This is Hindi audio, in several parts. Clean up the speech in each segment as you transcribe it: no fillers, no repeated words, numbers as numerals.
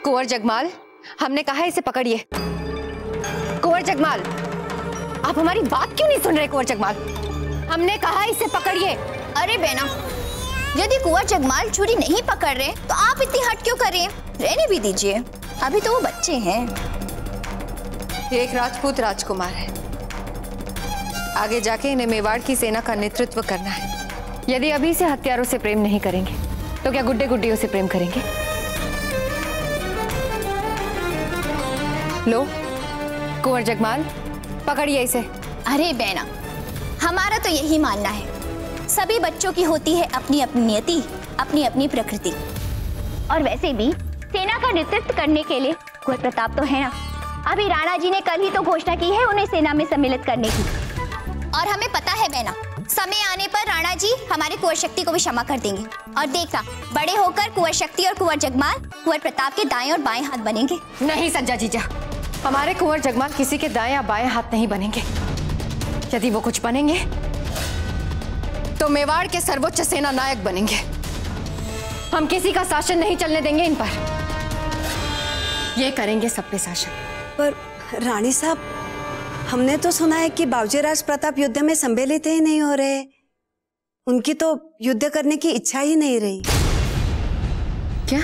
कुंवर जगमाल, हमने कहा इसे पकड़िए। कुंवर जगमाल, आप हमारी बात क्यों नहीं सुन रहे? कुंवर जगमाल, हमने कहा इसे पकड़िए। अरे बहना, यदि कुंवर जगमाल छुरी नहीं पकड़ रहे तो आप इतनी हट क्यों कर रही हैं? रहने भी दीजिए, अभी तो वो बच्चे हैं। एक राजपूत राजकुमार है, आगे जाके इन्हें मेवाड़ की सेना का नेतृत्व करना है। यदि अभी से हत्यारों से प्रेम नहीं करेंगे तो क्या गुड्डे गुड्डियों से प्रेम करेंगे? लो कुंवर जगमाल, पकड़िए इसे। अरे बहना, हमारा तो यही मानना है, सभी बच्चों की होती है अपनी अपनी नियति, अपनी अपनी प्रकृति। और वैसे भी सेना का नेतृत्व करने के लिए कुंवर प्रताप तो है ना। अभी राणा जी ने कल ही तो घोषणा की है उन्हें सेना में सम्मिलित करने की। और हमें पता है बहना, समय आने पर राणा जी हमारी कुंवर शक्ति को भी क्षमा कर देंगे। और देखा, बड़े होकर कुंवर शक्ति और कुंवर जगमाल कुंवर प्रताप के दाएं और बाएं हाथ बनेंगे। नहीं सज्जा जीजा, हमारे कुंवर जगमाल किसी के दाएं या बाएं हाथ नहीं बनेंगे। यदि वो कुछ बनेंगे तो मेवाड़ के सर्वोच्च सेना नायक बनेंगे। हम किसी का शासन नहीं चलने देंगे इन पर। ये करेंगे सब पे शासन। पर रानी साहब, हमने तो सुना है कि बावजीराज प्रताप युद्ध में सम्मिलित ही नहीं हो रहे। उनकी तो युद्ध करने की इच्छा ही नहीं रही। क्या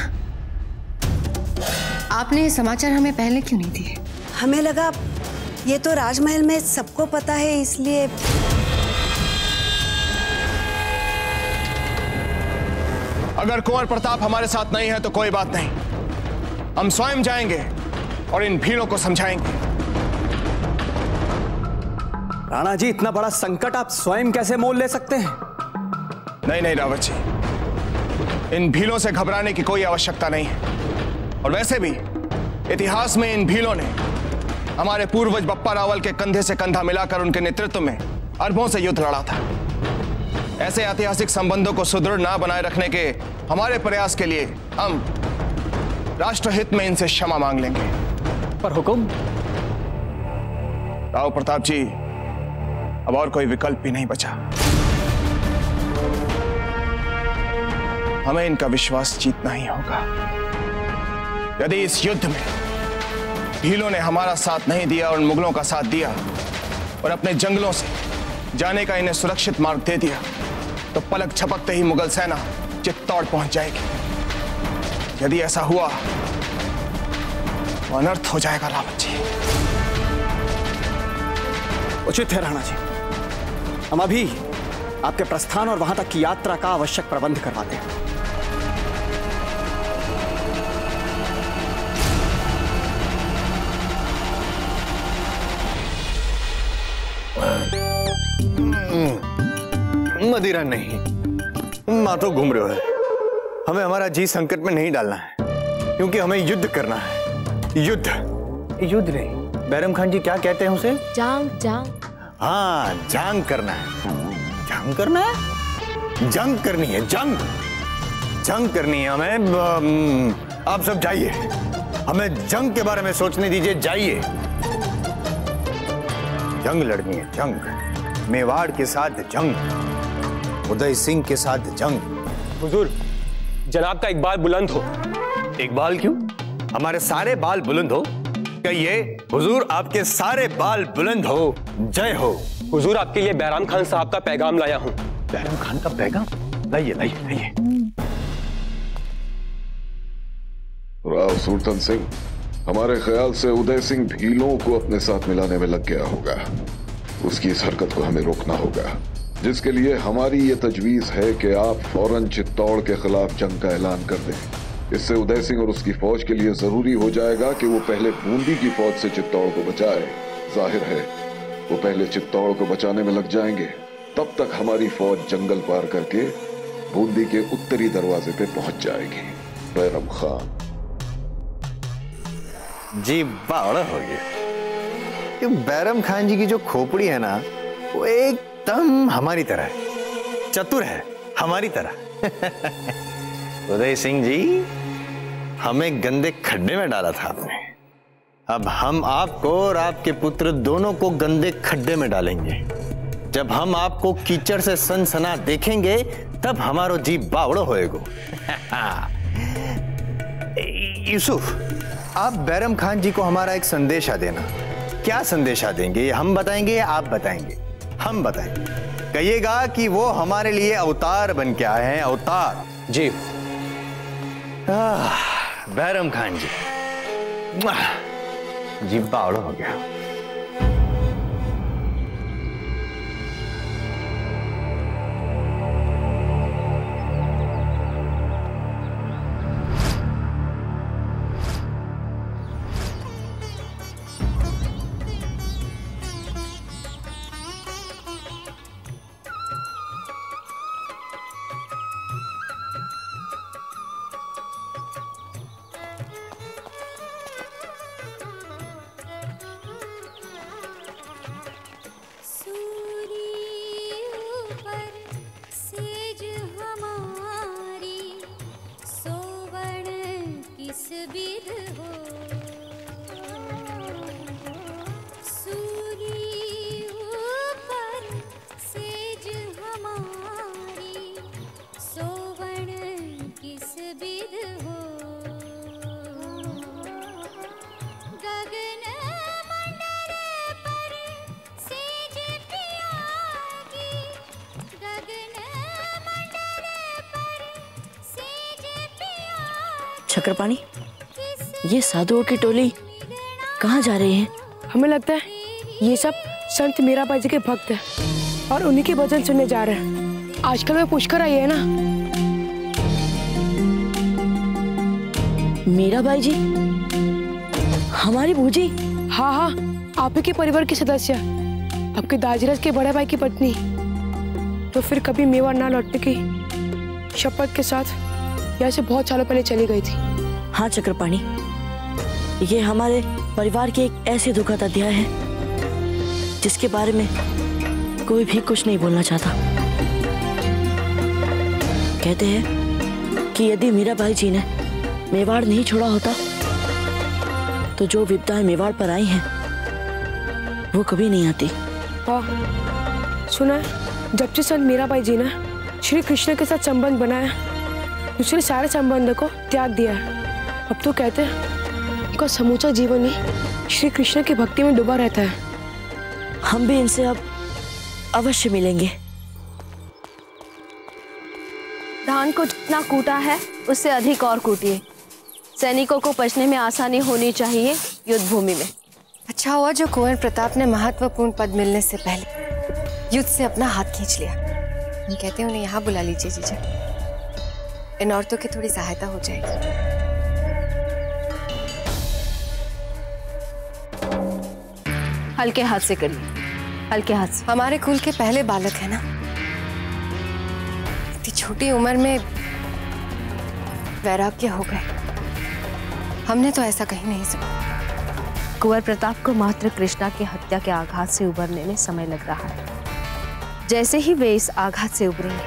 आपने ये समाचार हमें पहले क्यों नहीं दिए? हमें लगा ये तो राजमहल में सबको पता है, इसलिए। अगर कुंवर प्रताप हमारे साथ नहीं है तो कोई बात नहीं, हम स्वयं जाएंगे और इन भीड़ों को समझाएंगे। राणा जी, इतना बड़ा संकट आप स्वयं कैसे मोल ले सकते हैं? नहीं नहीं रावत जी, इन भीलों से घबराने की कोई आवश्यकता नहीं है। और वैसे भी इतिहास में इन भीलों ने हमारे पूर्वज बप्पा रावल के कंधे से कंधा मिलाकर उनके नेतृत्व में अरबों से युद्ध लड़ा था। ऐसे ऐतिहासिक संबंधों को सुदृढ़ ना बनाए रखने के हमारे प्रयास के लिए हम राष्ट्रहित में इनसे क्षमा मांग लेंगे। पर हुकुम। राव प्रताप जी, अब और कोई विकल्प भी नहीं बचा। हमें इनका विश्वास जीतना ही होगा। यदि इस युद्ध में भीलों ने हमारा साथ नहीं दिया और मुगलों का साथ दिया और अपने जंगलों से जाने का इन्हें सुरक्षित मार्ग दे दिया, तो पलक झपकते ही मुगल सेना चित्तौड़ पहुंच जाएगी। यदि ऐसा हुआ तो अनर्थ हो जाएगा रावत जी। उचित है राणा जी, हम अभी आपके प्रस्थान और वहां तक की यात्रा का आवश्यक प्रबंध करवाते हैं। मदिरा नहीं, मातो घूम रहे हो। हमें हमारा जी संकट में नहीं डालना है, क्योंकि हमें युद्ध करना है। युद्ध युद्ध नहीं, बैरम खान जी क्या कहते हैं उसे? जांग। जांग। हाँ, जांग करना है। जांग करना है, जंग करनी है। जंग जंग करनी है हमें। आप सब जाइए, हमें जंग के बारे में सोचने दीजिए। जाइए, जंग लड़नी है। जंग मेवाड़ के साथ जंग, उदय सिंह के साथ जंग। हुजूर, जनाब का इकबाल बुलंद हो। इकबाल क्यों? हमारे सारे बाल बुलंद हो। कहिए हुजूर, आपके सारे बाल बुलंद हो। जय हो। हुजूर, आपके लिए बैराम खान साहब का पैगाम लाया हूं। बैराम खान का पैगाम? लाइए लाइए लाइए। राव सुल्तान सिंह, हमारे ख्याल से उदय सिंह भीलों को अपने साथ मिलाने में लग गया होगा। उसकी इस हरकत को हमें रोकना होगा, जिसके लिए हमारी ये तजवीज है कि आप फौरन चित्तौड़ के खिलाफ जंग का ऐलान कर दें। इससे उदय सिंह और उसकी फौज के लिए जरूरी हो जाएगा कि वो पहले बूंदी की फौज से चित्तौड़ को बचाए। जाहिर है वो पहले चित्तौड़ को बचाने में लग जाएंगे, तब तक हमारी फौज जंगल पार करके बूंदी के उत्तरी दरवाजे पे पहुंच जाएगी। बैरम खान जी बावड़ा हो गया। कि बैरम खान जी की जो खोपड़ी है ना, वो एकदम हमारी तरह है, चतुर है हमारी तरह। उदय सिंह जी, हमें गंदे खड्डे में डाला था आपने, अब हम आपको और आपके पुत्र दोनों को गंदे खड्डे में डालेंगे। जब हम आपको कीचड़ से सनसना देखेंगे, तब हमारो जी बावड़ो होएगो। यूसुफ, आप बैरम खान जी को हमारा एक संदेशा देना। क्या संदेशा देंगे? हम बताएंगे या आप बताएंगे? हम बताएंगे। कहिएगा कि वो हमारे लिए अवतार बन के आए हैं, अवतार। जी। बैरम खान जी, जिब्बा औड़ा हो गया। चक्रपाणी, ये साधुओं की टोली कहाँ जा रही है? हमें लगता है ये सब संत मीराबाई जी के भक्त हैं और उन्हीं के भजन सुनने जा रहे हैं। आजकल वे पुष्कर आई है ना। मीराबाई जी हमारी बूजी? हाँ हाँ, आप ही के परिवार की सदस्य, आपके दाजीराज के बड़े भाई की पत्नी। तो फिर कभी मेवाड़ ना लौटने की शपथ के साथ यहाँ से बहुत सालों पहले चली गई थी। हाँ चक्रपाणी, ये हमारे परिवार के एक ऐसे दुखद अध्याय है जिसके बारे में कोई भी कुछ नहीं बोलना चाहता। कहते हैं कि यदि मीराबाई जी ने मेवाड़ नहीं छोड़ा होता तो जो विपदाएं मेवाड़ पर आई हैं वो कभी नहीं आती। हाँ, सुना है जब से संत मीराबाई जी ने श्री कृष्ण के साथ संबंध बनाया, दूसरे सारे संबंधों को त्याग दिया है। अब तो कहते हैं उनका समूचा जीवन ही श्री कृष्ण की भक्ति में डूबा रहता है। हम भी इनसे अब अवश्य मिलेंगे। धान को जितना कूटा है उससे अधिक और कूटिए। सैनिकों को पचने में आसानी होनी चाहिए युद्ध भूमि में। अच्छा हुआ जो कुंवर प्रताप ने महत्वपूर्ण पद मिलने से पहले युद्ध से अपना हाथ खींच लिया। हम कहते हैं उन्हें यहाँ बुला लीजिए जीजा, इन औरतों की थोड़ी सहायता हो जाएगी। हल्के हाथ से करिए, हल्के हाथ से। हमारे कुल के पहले बालक है ना, इतनी छोटी उम्र में वैराग्य हो गए। हमने तो ऐसा कहीं नहीं सुना। कुंवर प्रताप को मात्र कृष्णा की हत्या के आघात से उबरने में समय लग रहा है। जैसे ही वे इस आघात से उबरेंगे,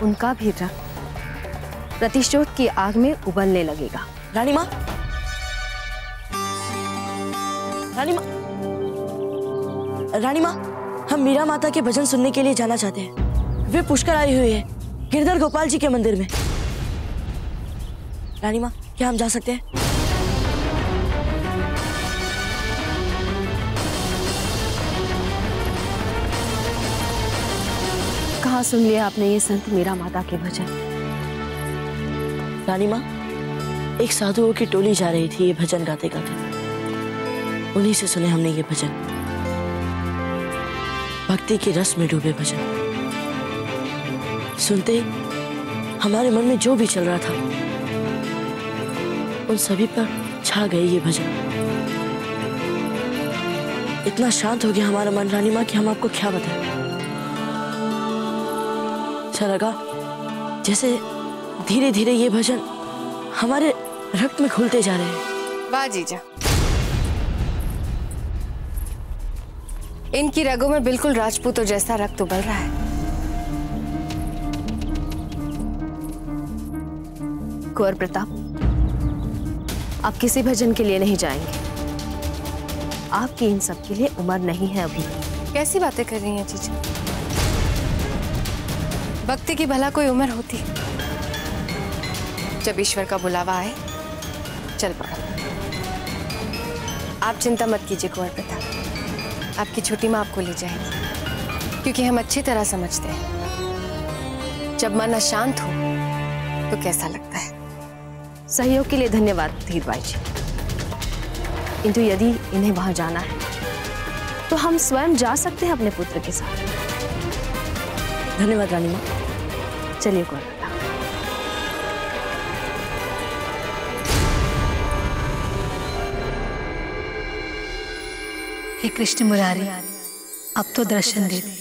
उनका भी रक्त प्रतिशोध की आग में उबलने लगेगा। रानी माँ, रानी माँ, रानी माँ, हम मीरा माता के भजन सुनने के लिए जाना चाहते हैं। वे पुष्कर आई हुई है गिरधर गोपाल जी के मंदिर में। रानी माँ, क्या हम जा सकते हैं? कहाँ सुन लिया आपने ये संत मीरा माता के भजन? रानी माँ, एक साधुओं की टोली जा रही थी ये भजन गाते गाते, उन्हीं से सुने हमने ये भजन। भक्ति की रस में डूबे भजन सुनते हमारे मन में जो भी चल रहा था उन सभी पर छा गए ये भजन। इतना शांत हो गया हमारा मन रानी माँ कि हम आपको क्या बताएं। अच्छा लगा जैसे धीरे धीरे ये भजन हमारे रक्त में घुलते जा रहे हैं। वाह जीजा, इनकी रगों में बिल्कुल राजपूतों जैसा रक्त उबल रहा है। कुंवर प्रताप, आप किसी भजन के लिए नहीं जाएंगे। आपकी इन सब के लिए उम्र नहीं है अभी। कैसी बातें कर रही हैं जीजा? भक्ति की भला कोई उम्र होती? जब ईश्वर का बुलावा आए चल पड़ो। आप चिंता मत कीजिए कुंवर प्रताप, आपकी छोटी माँ आपको ले जाएगी, क्योंकि हम अच्छी तरह समझते हैं जब मन अशांत हो तो कैसा लगता है। सहयोग के लिए धन्यवाद धीर बाई जी, किंतु यदि इन्हें वहां जाना है तो हम स्वयं जा सकते हैं अपने पुत्र के साथ। धन्यवाद रानी माँ। चलिए कुंवर प्रताप। हे कृष्ण मुरारी, अब तो दर्शन दे दे।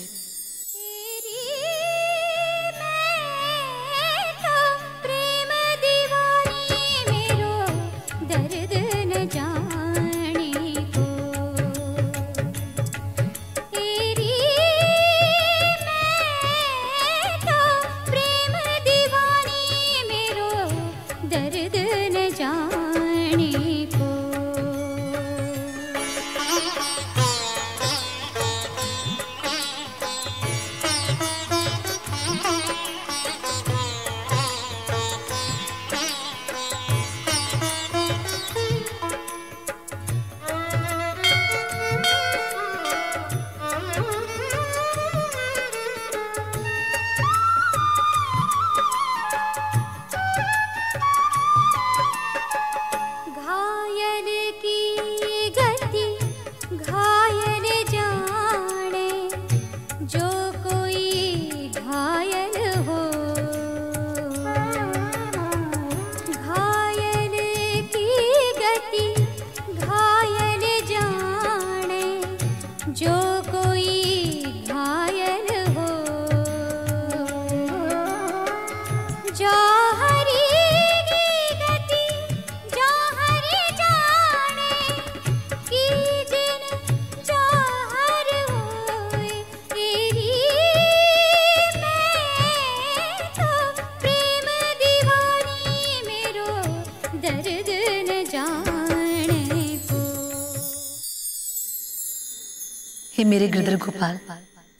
हे मेरे गिरधर गोपाल,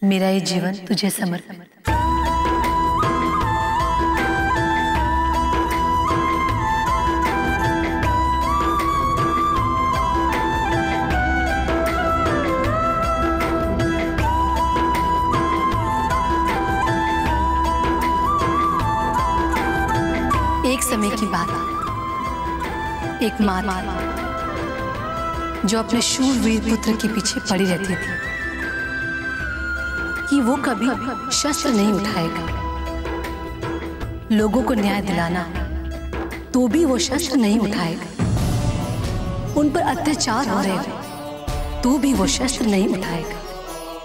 मेरा ये जीवन तुझे समर्पित। एक समय की बात, एक माँ जो अपने शूरवीर पुत्र के पीछे पड़ी रहती थी कि वो कभी शस्त्र नहीं उठाएगा। लोगों को न्याय दिलाना तो भी वो शस्त्र नहीं उठाएगा। उन पर अत्याचार हो रहे तो भी वो शस्त्र नहीं उठाएगा।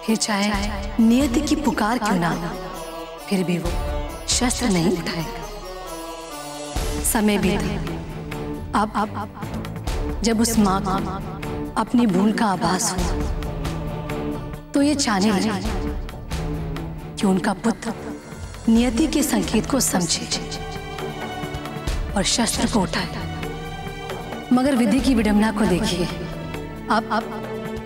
फिर चाहे नियति की पुकार क्यों ना हो, फिर भी वो शस्त्र नहीं उठाएगा। समय बीता। अब जब उस माँ को अपनी भूल का आभास हुआ तो ये चाहने लगी कि उनका पुत्र नियति के संकेत को समझे और शस्त्र को उठाए। मगर विधि की विडंबना को देखिए, अब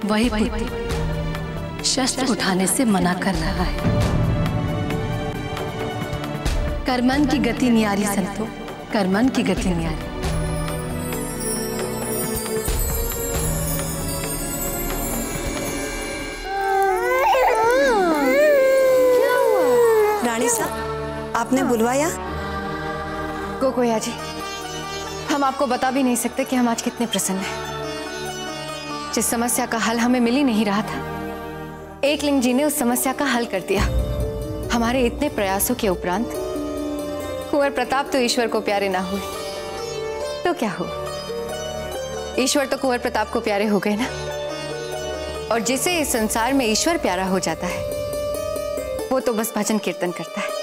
वही पुत्र शस्त्र उठाने से मना कर रहा है। कर्मन की गति न्यारी संतो, कर्मन की गति न्यारी। आपने बुलवाया? गोगोया जी, हम आपको बता भी नहीं सकते कि हम आज कितने प्रसन्न हैं। जिस समस्या का हल हमें मिल ही नहीं रहा था, एकलिंग जी ने उस समस्या का हल कर दिया। हमारे इतने प्रयासों के उपरांत कुंवर प्रताप तो ईश्वर को प्यारे ना हुए तो क्या हो, ईश्वर तो कुंवर प्रताप को प्यारे हो गए ना। और जिसे इस संसार में ईश्वर प्यारा हो जाता है वो तो बस भजन कीर्तन करता है।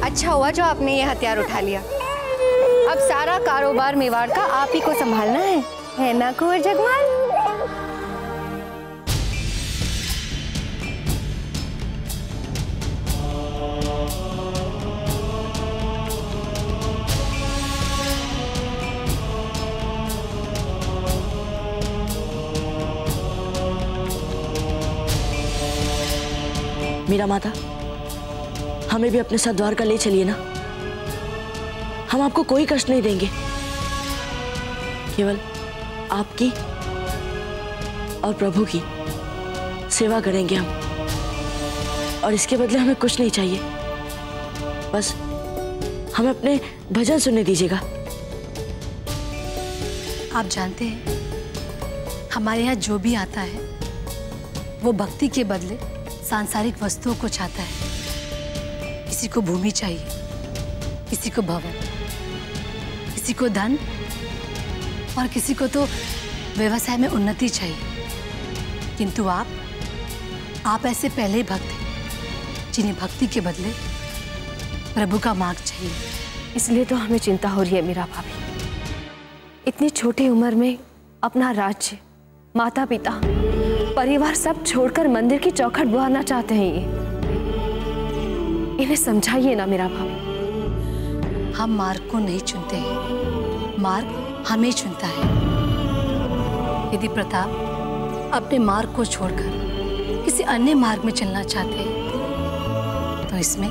अच्छा हुआ जो आपने ये हथियार उठा लिया। अब सारा कारोबार मेवाड़ का आप ही को संभालना है ना कुंवर जगमाल? मीरा माता, हमें भी अपने साथ द्वारका ले चलिए ना। हम आपको कोई कष्ट नहीं देंगे। केवल आपकी और प्रभु की सेवा करेंगे हम, और इसके बदले हमें कुछ नहीं चाहिए। बस हमें अपने भजन सुनने दीजिएगा। आप जानते हैं, हमारे यहाँ जो भी आता है वो भक्ति के बदले सांसारिक वस्तुओं को चाहता है। किसी को भूमि चाहिए, किसी को भवन, किसी को धन, और किसी को तो व्यवसाय में उन्नति चाहिए। किंतु आप ऐसे पहले भक्त हैं जिन्हें भक्ति के बदले प्रभु का मार्ग चाहिए। इसलिए तो हमें चिंता हो रही है मीरा भाभी। इतनी छोटी उम्र में अपना राज्य, माता पिता, परिवार सब छोड़कर मंदिर की चौखट बुहाना चाहते हैं। ये इन्हें समझाइए ना मीरा भाभी। हम मार्ग को नहीं चुनते हैं, मार्ग हमें चुनता है। यदि प्रताप अपने मार्ग को छोड़कर किसी अन्य मार्ग में चलना चाहते हैं तो इसमें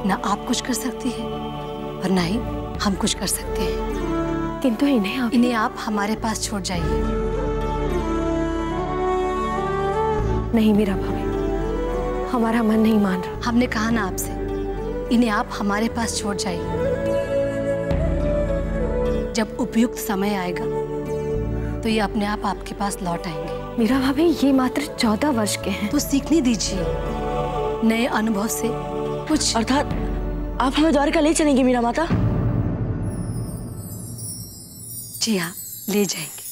ना आप कुछ कर सकती है और ना ही हम कुछ कर सकते हैं। किंतु इन्हें आप हमारे पास छोड़ जाइए। नहीं मीरा भाभी, हमारा मन नहीं मान रहा। हमने कहा ना आपसे, इन्हें आप हमारे पास छोड़ जाइए। जब उपयुक्त समय आएगा तो ये अपने आप आपके पास लौट आएंगे। मीरा भाभी, ये मात्र 14 वर्ष के हैं। तो सीखने दीजिए, नए अनुभव से कुछ। अर्थात आप हमें द्वारका ले चलेंगे मीरा माता? जी हाँ, ले जाएंगे।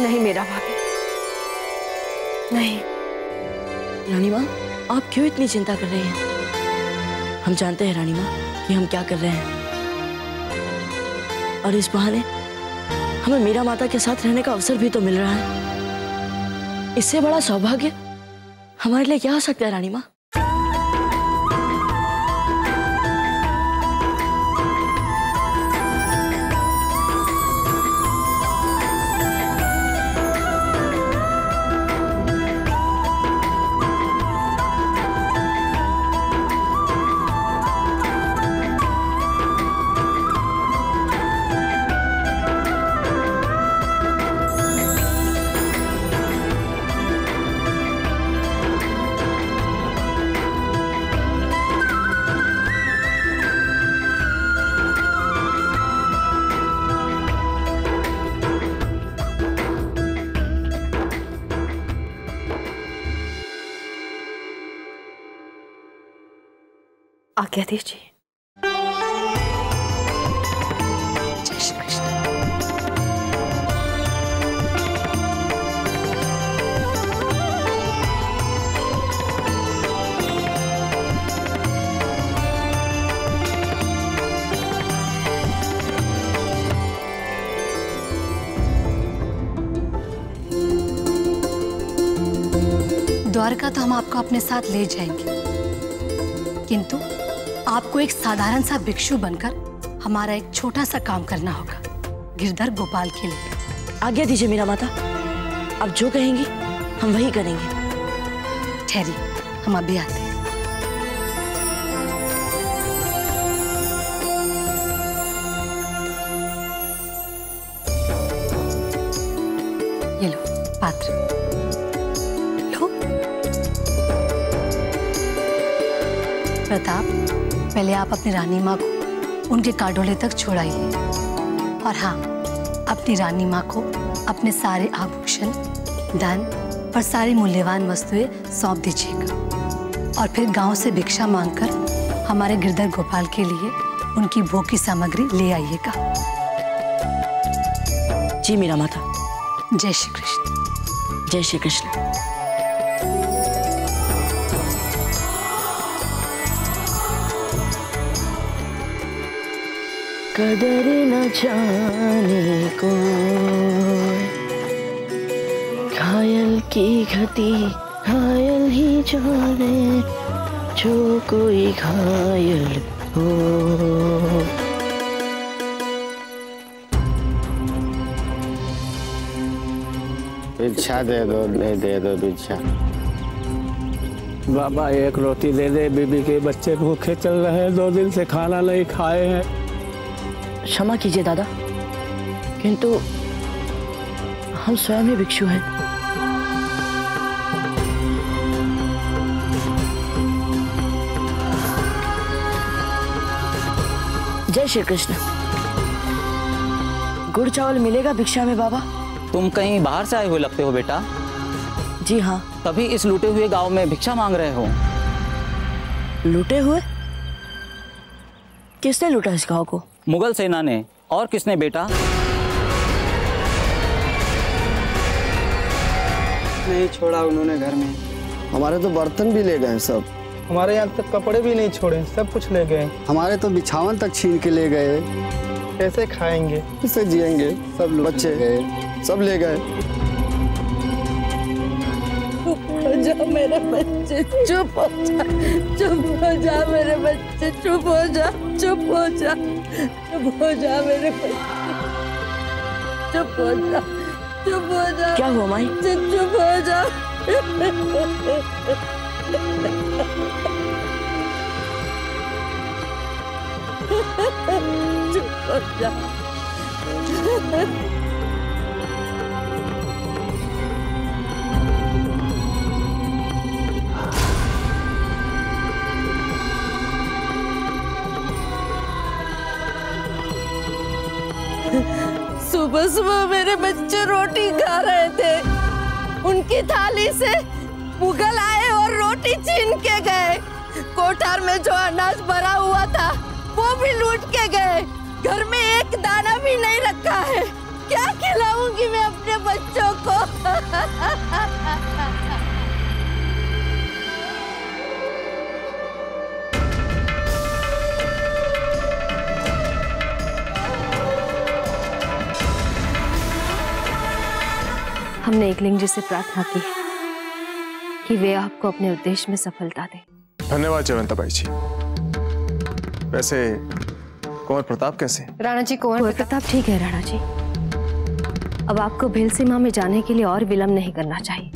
नहीं मीरा भाभी, नहीं। रानी माँ, आप क्यों इतनी चिंता कर रही हैं? हम जानते हैं रानी माँ कि हम क्या कर रहे हैं, और इस बहाने हमें मीरा माता के साथ रहने का अवसर भी तो मिल रहा है। इससे बड़ा सौभाग्य हमारे लिए क्या हो सकता है रानी माँ? आज्ञा दीजिए। जय श्री कृष्ण। द्वारका तो हम आपको अपने साथ ले जाएंगे, किंतु आपको एक साधारण सा भिक्षु बनकर हमारा एक छोटा सा काम करना होगा, गिरधर गोपाल के लिए। आज्ञा दीजिए मीरा माता, आप जो कहेंगी हम वही करेंगे। ठहरिए, हम अभी आते हैं। ये लो पात्र, लो। प्रताप, पहले आप अपनी रानी माँ को उनके काडोले तक छोड़ाइए, और हाँ, अपनी रानी माँ को अपने सारे आभूषण, धन और सारी मूल्यवान वस्तुएं सौंप दीजिएगा, और फिर गांव से भिक्षा मांगकर हमारे गिरधर गोपाल के लिए उनकी भोग की सामग्री ले आइएगा। जी मीरा माता। जय श्री कृष्ण। जय श्री कृष्ण। कदर न जाने को घायल की घटी घायल ही जाने, जो कोई घायल हो। भिक्षा दे दो भिक्षा। बाबा एक रोटी दे दे, बीबी के बच्चे भूखे चल रहे हैं, 2 दिन से खाना नहीं खाए हैं। क्षमा कीजिए दादा, किंतु हम स्वयं ही भिक्षु हैं। जय श्री कृष्ण। गुड़ चावल मिलेगा भिक्षा में बाबा? तुम कहीं बाहर से आए हुए लगते हो बेटा। जी हाँ। तभी इस लूटे हुए गांव में भिक्षा मांग रहे हो। लूटे हुए? किसने लूटा इस गांव को? मुगल सेना ने। और किसने बेटा? नहीं छोड़ा उन्होंने घर में। हमारे तो बर्तन भी ले गए सब। हमारे यहाँ तक कपड़े भी नहीं छोड़े, सब कुछ ले गए। हमारे तो बिछावन तक छीन के ले गए। कैसे खाएंगे, किसे जिएंगे? सब बच्चे गए, सब ले गए। चुप हो जा मेरे बच्चे, चुप हो जा, चुप हो जा मेरे बच्चे, चुप हो जा, चुप हो जा, चुप हो जा मेरे बच्चे, चुप हो जा, चुप हो जा। क्या हुआ माई? चुप हो जा। चुप हो जा। सुबह सुबह मेरे बच्चे रोटी खा रहे थे, उनकी थाली से मुगल आए और रोटी छीन के गए। कोठार में जो अनाज भरा हुआ था वो भी लूट के गए। घर में एक दाना भी नहीं रखा है। क्या खिलाऊंगी मैं अपने बच्चों को? हमने एकलिंग जी से प्रार्थना की कि वे आपको अपने उद्देश्य में सफलता दें। धन्यवाद जयवंताबाई जी। वैसे कुंवर प्रताप कैसे? राणा जी, कुंवर प्रताप ठीक है राणा जी। अब आपको भेल सीमा में जाने के लिए और विलंब नहीं करना चाहिए।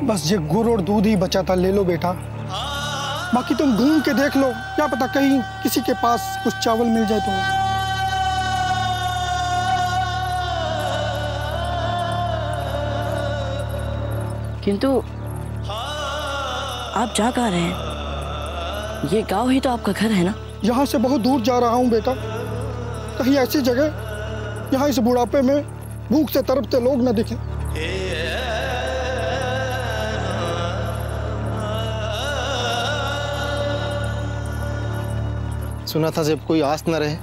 बस ये गुड़ और दूध ही बचा था, ले लो बेटा। बाकी तुम ढूंढ के देख लो, क्या पता कहीं किसी के पास कुछ चावल मिल जाए तो। किंतु आप जा कहाँ रहे हैं? ये गांव ही तो आपका घर है ना? यहाँ से बहुत दूर जा रहा हूँ बेटा, कहीं ऐसी जगह यहाँ इस बुढ़ापे में भूख से तड़पते लोग न दिखें। सुना था जब कोई आस न रहे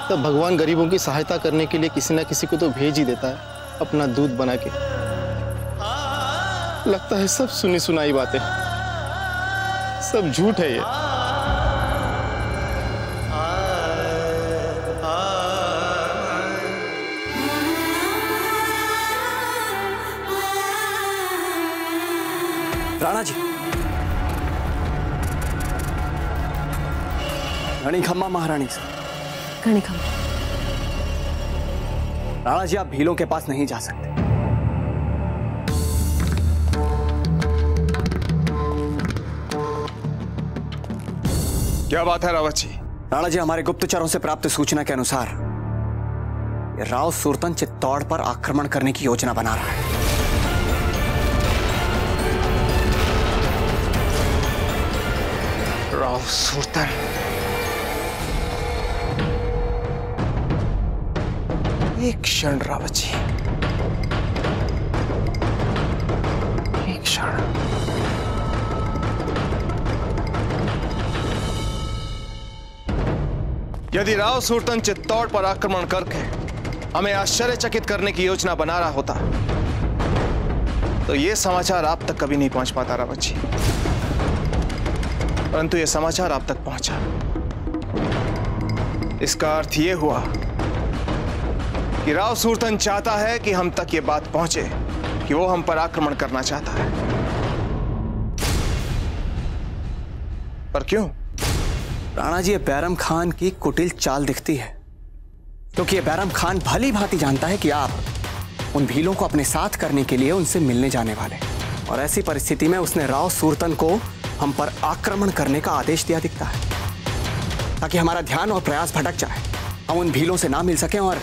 तब भगवान गरीबों की सहायता करने के लिए किसी न किसी को तो भेज ही देता है अपना दूध बना के। लगता है सब सुनी सुनाई बातें, सब झूठ है ये। राणा जी, घनी खम्मा महारानी से। घनी खम्मा। राणा जी, आप भीलों के पास नहीं जा सकते। क्या बात है रावत जी? राणा जी, हमारे गुप्तचरों से प्राप्त सूचना के अनुसार ये राव सुरतन चित्तौड़ पर आक्रमण करने की योजना बना रहा है। राव सुरतन? एक क्षण रावत जी, एक क्षण। यदि राव सुरतन चित्तौड़ पर आक्रमण करके हमें आश्चर्यचकित करने की योजना बना रहा होता तो यह समाचार आप तक कभी नहीं पहुंच पाता रावत जी। परंतु यह समाचार आप तक पहुंचा। इसका अर्थ यह हुआ कि राव सुरतन चाहता है कि हम तक यह बात पहुंचे कि वो हम पर आक्रमण करना चाहता है। पर क्यों? राणा जी, ये बैरम खान की कुटिल चाल दिखती है, क्योंकि ये बैरम खान भली भांति जानता है कि आप उन भीलों को अपने साथ करने के लिए उनसे मिलने जाने वाले। और ऐसी परिस्थिति में उसने राव सूरतन को हम पर आक्रमण करने का आदेश दिया दिखता है, ताकि हमारा ध्यान और प्रयास भटक जाए, हम उन भीलों से ना मिल सकें और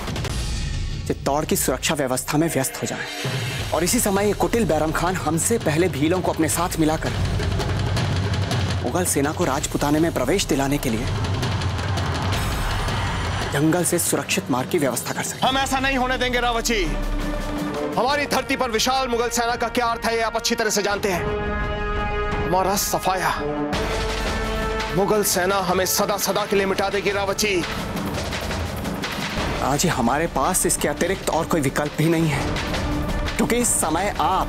चित्तौड़ की सुरक्षा व्यवस्था में व्यस्त हो जाएं। और इसी समय ये कुटिल बैरम खान हमसे पहले भीलों को अपने साथ मिलाकर मुगल सेना को राजपुताने में प्रवेश दिलाने के लिए जंगल से सुरक्षित मार्ग की व्यवस्था कर सके। हम ऐसा नहीं होने देंगे रावत जी। हमारी धरती पर विशाल मुगल सेना का क्या अर्थ है, ये आप अच्छी तरह से जानते हैं। हमारा सफाया मुगल सेना हमें सदा सदा के लिए मिटा देगी रावत जी। आज हमारे पास इसके अतिरिक्त और कोई विकल्प भी नहीं है, क्योंकि इस समय आप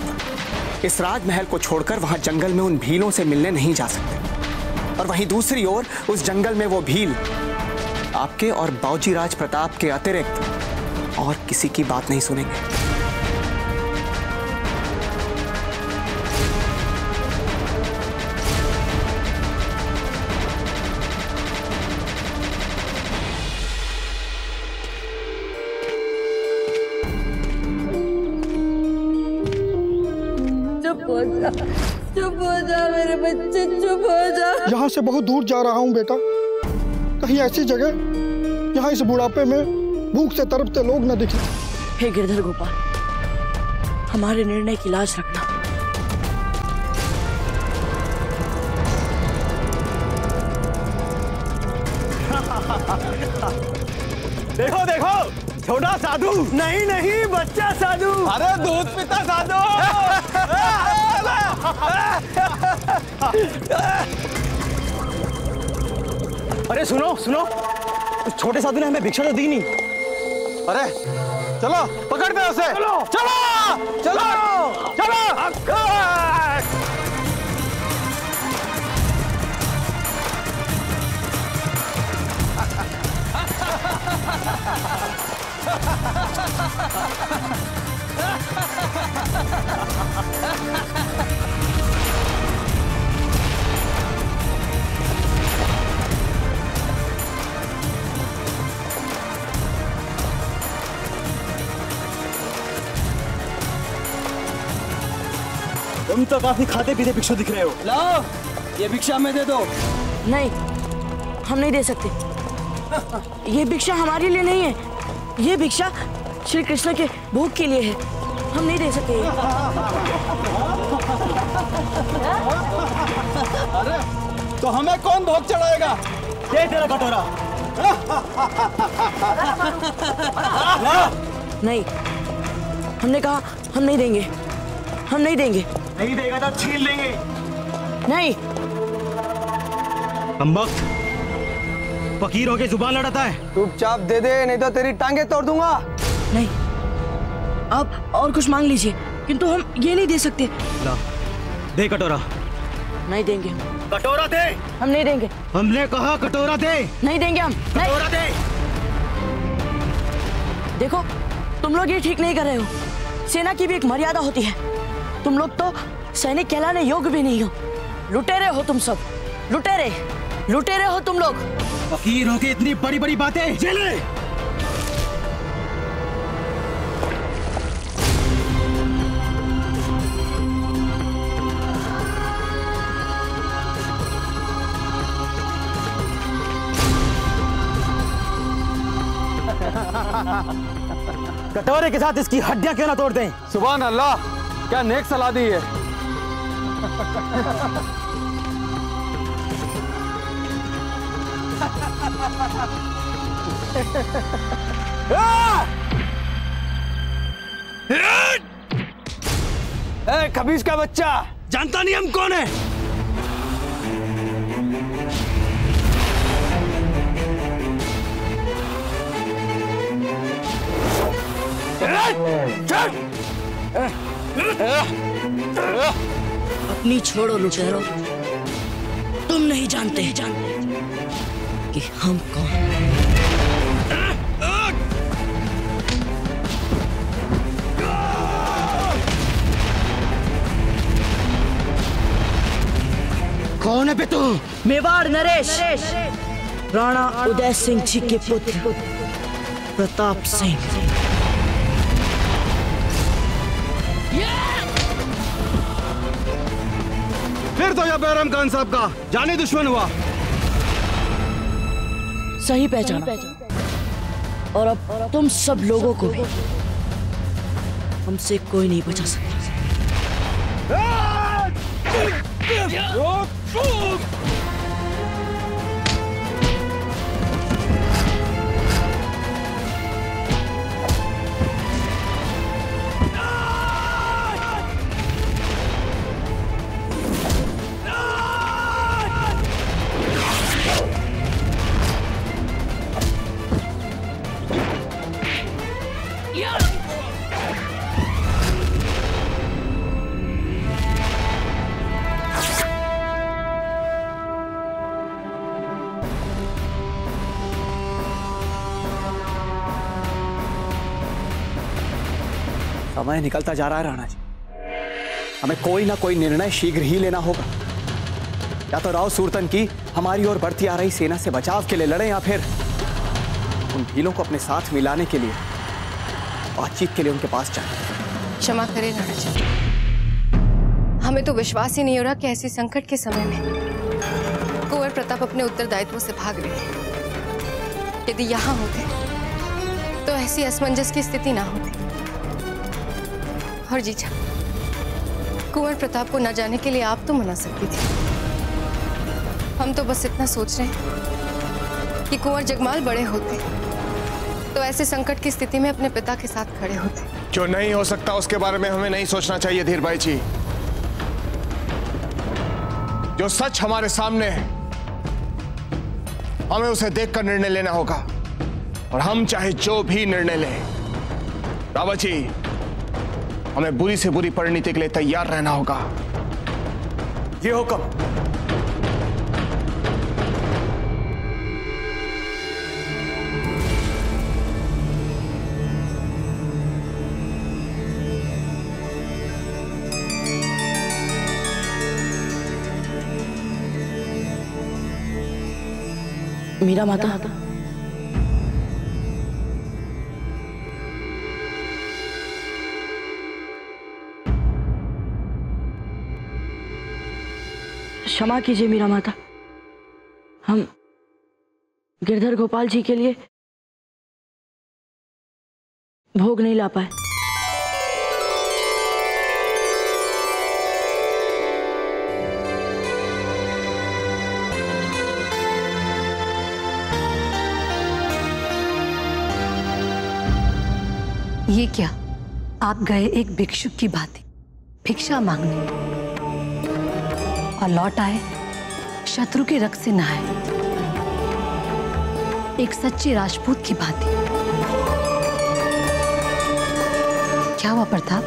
इस राजमहल को छोड़कर वहां जंगल में उन भीलों से मिलने नहीं जा सकते, और वहीं दूसरी ओर उस जंगल में वो भील आपके और बावजी राज प्रताप के अतिरिक्त और किसी की बात नहीं सुनेंगे। चुप हो जा मेरे बच्चे, चुप हो जा। यहाँ से बहुत दूर जा रहा हूँ बेटा, कहीं ऐसी जगह यहाँ इस बुढ़ापे में भूख से तड़पते लोग न दिखे। हे गिरधर गोपाल, हमारे निर्णय की लाज रखना। देखो देखो, छोटा साधु। नहीं नहीं, बच्चा साधु। अरे दूध पीता साधु। अरे सुनो सुनो, उस छोटे साधु ने हमें भिक्षा तो दी नहीं। अरे चलो पकड़ते हैं उसे। चलो चलो चलो चलो। तुम तो काफी खाते पीते भिक्षु दिख रहे हो। लाओ ये भिक्षा हमें दे दो। नहीं, हम नहीं दे सकते। ये भिक्षा हमारे लिए नहीं है, ये भिक्षा श्री कृष्ण के भोग के लिए है। हम नहीं दे सकते। अरे तो हमें कौन भोग चढ़ाएगा? दे तेरा कटोरा। नहीं, हमने कहा हम नहीं देंगे, हम नहीं देंगे। नहीं देगा तो छीन लेंगे। नहीं। हम वक्त फकीर होके जुबान लड़ाता है। चुपचाप दे दे, नहीं तो तेरी टांगे तोड़ दूंगा। नहीं, आप और कुछ मांग लीजिए, किंतु हम ये नहीं दे सकते। ला, दे कटोरा। नहीं देंगे। कटोरा दे। हम नहीं देंगे। हमने कहा कटोरा दे। नहीं देंगे हम। कटोरा दे। देखो, तुम लोग ये ठीक नहीं कर रहे हो। सेना की भी एक मर्यादा होती है। तुम लोग तो सैनिक कहलाने योग्य भी नहीं हो। लुटेरे हो तुम सब, लुटेरे, लुटेरे हो तुम लोग। फकीर होके इतनी बड़ी बड़ी बातें। चले। कटोरे के साथ इसकी हड्डियां क्यों ना तोड़ दें? सुभान अल्लाह, क्या नेक सलाह दी है। खबीज का बच्चा, जानता नहीं हम कौन है? अपनी छोड़ो लुटेरो, तुम नहीं जानते कि हम कौन हैं। कौन है बे तू? मेवाड़ नरेश, राणा उदय सिंह जी के पुत्र प्रताप सिंह। फिर तो यह बैरम खान साहब का जानी दुश्मन हुआ। सही पहचाना। और अब तुम सब लोगों को भी हमसे कोई नहीं बचा सकता। समय निकलता जा रहा है राणा जी, हमें कोई ना कोई निर्णय शीघ्र ही लेना होगा। या तो राव सूरतन की हमारी ओर बढ़ती आ रही सेना से बचाव के लिए लड़ें, या फिर उन भीलों को अपने साथ मिलाने के लिए बातचीत के लिए उनके पास जाएं। क्षमा करें राणा जी, हमें तो विश्वास ही नहीं हो रहा कि ऐसे संकट के समय में कुंवर प्रताप अपने उत्तरदायित्व से भाग रहे हैं। यदि यहाँ होते तो ऐसी असमंजस की स्थिति ना होती। और जीजा, कुंवर प्रताप को न जाने के लिए आप तो मना सकती थी। हम तो बस इतना सोच रहे हैं कि कुंवर जगमाल बड़े होते तो ऐसे संकट की स्थिति में अपने पिता के साथ खड़े होते। जो नहीं हो सकता उसके बारे में हमें नहीं सोचना चाहिए धीर भाई जी। जो सच हमारे सामने है हमें उसे देखकर निर्णय लेना होगा, और हम चाहे जो भी निर्णय लें, रावत जी हमें बुरी से बुरी परिणति के लिए तैयार रहना होगा। ये हुक्म। मीरा माता, क्षमा कीजिए मीरा माता, हम गिरधर गोपाल जी के लिए भोग नहीं ला पाए। ये क्या, आप गए एक भिक्षुक की भांति भिक्षा मांगने और लौट आए शत्रु के रक्त से नहाए, एक सच्चे राजपूत की भांति। क्या हुआ प्रताप,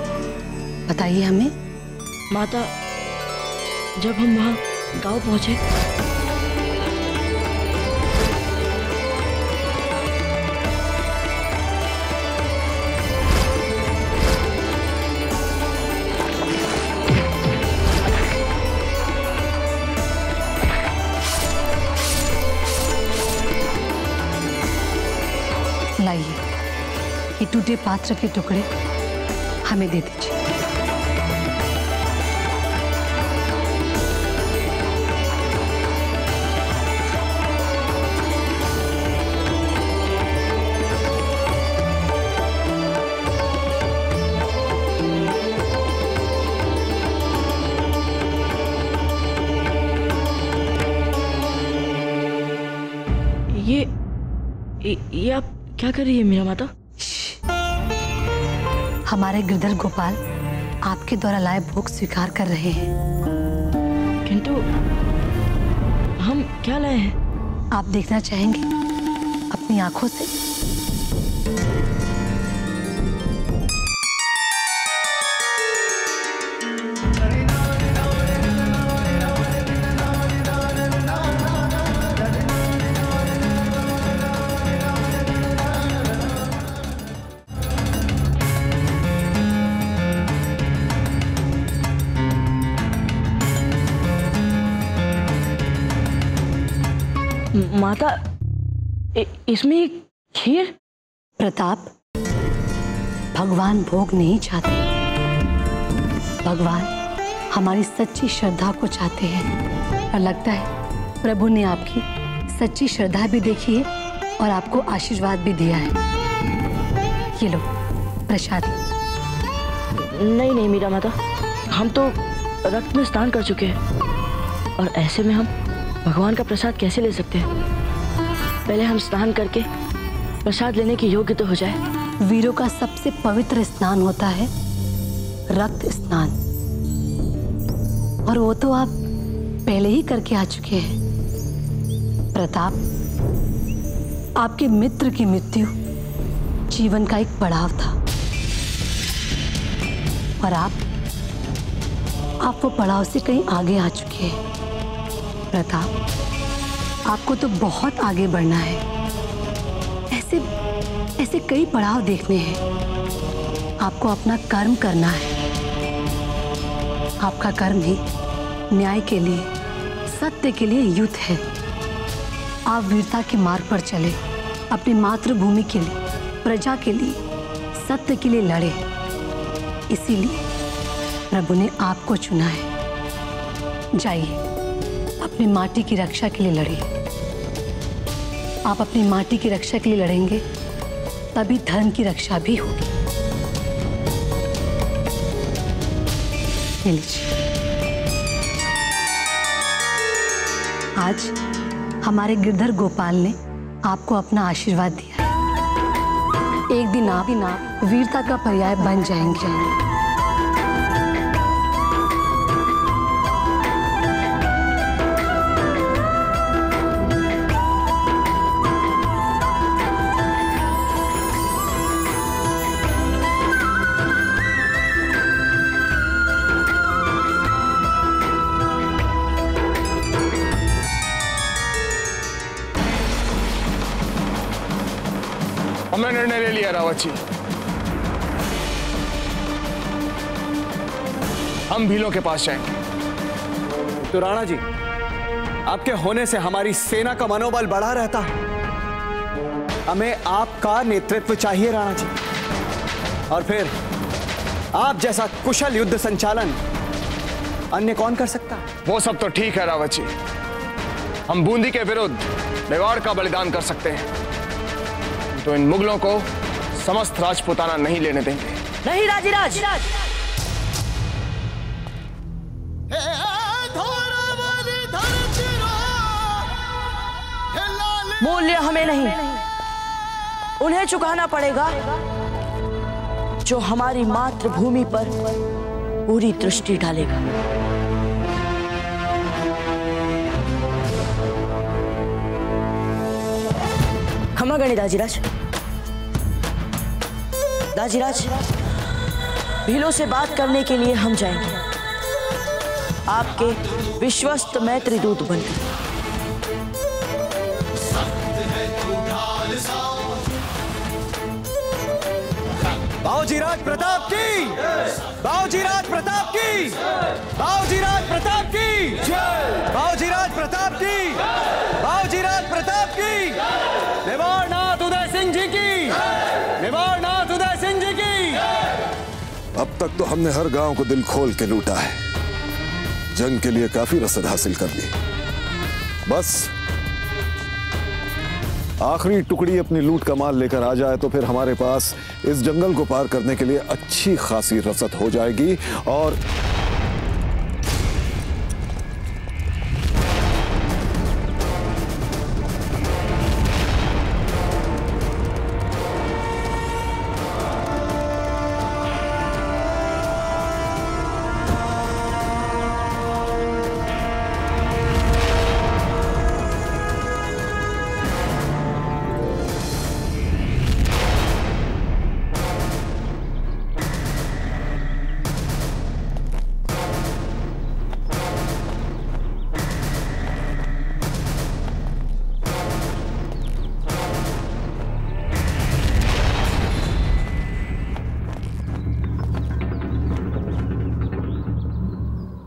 बताइए हमें। माता, जब हम वहां गांव पहुंचे लाइए, ये टूटे पात्र के टुकड़े हमें दे दीजिए। ये आप क्या कर रही है मीरा माता? हमारे गिरधर गोपाल आपके द्वारा लाए भोग स्वीकार कर रहे हैं। किंतु हम क्या लाए हैं? आप देखना चाहेंगे अपनी आंखों से? माता, इसमें खीर? प्रताप, भगवान भोग नहीं चाहते, भगवान हमारी सच्ची श्रद्धा को चाहते हैं और लगता है प्रभु ने आपकी सच्ची श्रद्धा भी देखी है और आपको आशीर्वाद भी दिया है। ये लो प्रसाद। नहीं नहीं मीरा माता, हम तो रक्त में स्नान कर चुके हैं और ऐसे में हम भगवान का प्रसाद कैसे ले सकते हैं? पहले हम स्नान करके प्रसाद लेने के योग्य तो हो जाए। वीरों का सबसे पवित्र स्नान होता है रक्त स्नान, और वो तो आप पहले ही करके आ चुके हैं। प्रताप, आपके मित्र की मृत्यु जीवन का एक पड़ाव था और आप वो पड़ाव से कहीं आगे आ चुके हैं। प्रताप, आपको तो बहुत आगे बढ़ना है। ऐसे कई पड़ाव देखने हैं। आपको अपना कर्म करना है। आपका कर्म ही न्याय के लिए, सत्य के लिए युद्ध है। आप वीरता के मार्ग पर चले, अपनी मातृभूमि के लिए, प्रजा के लिए, सत्य के लिए लड़े। इसीलिए प्रभु ने आपको चुना है। जाइए, अपनी माटी की रक्षा के लिए लड़िए। आप अपनी माटी की रक्षा के लिए लड़ेंगे तभी धर्म की रक्षा भी होगी। आज हमारे गिरधर गोपाल ने आपको अपना आशीर्वाद दिया है। एक दिन आप वीरता का पर्याय बन जाएंगे। हमने निर्णय ले लिया रावत जी, हम भीलों के पास जाएंगे। तो राणा जी, आपके होने से हमारी सेना का मनोबल बढ़ा रहता है। हमें आपका नेतृत्व चाहिए राणा जी, और फिर आप जैसा कुशल युद्ध संचालन अन्य कौन कर सकता है? वो सब तो ठीक है रावत जी, हम बूंदी के विरुद्ध मेवाड़ का बलिदान कर सकते हैं, तो इन मुगलों को समस्त राजपुताना नहीं लेने देंगे। नहीं राजीराज, मूल्य हमें नहीं, उन्हें चुकाना पड़ेगा जो हमारी मातृभूमि पर पूरी दृष्टि डालेगा। क्षमा गणी दाजीराज। दाजीराज, भीलों से बात करने के लिए हम जाएंगे, आपके विश्वस्त मैत्री दूत बनकर। बाऊजीराज प्रताप की, बाऊजीराज प्रताप की, बाऊजीराज प्रताप की, बाऊजीराज प्रताप की, बाऊजीराज प्रताप की, मेवाड़नाथ उदय सिंह जी की, मेवाड़नाथ उदय सिंह जी की। अब तक तो हमने हर गांव को दिल खोल के लूटा है, जंग के लिए काफी रसद हासिल कर ली। बस आखिरी टुकड़ी अपनी लूट का माल लेकर आ जाए तो फिर हमारे पास इस जंगल को पार करने के लिए अच्छी खासी रसद हो जाएगी। और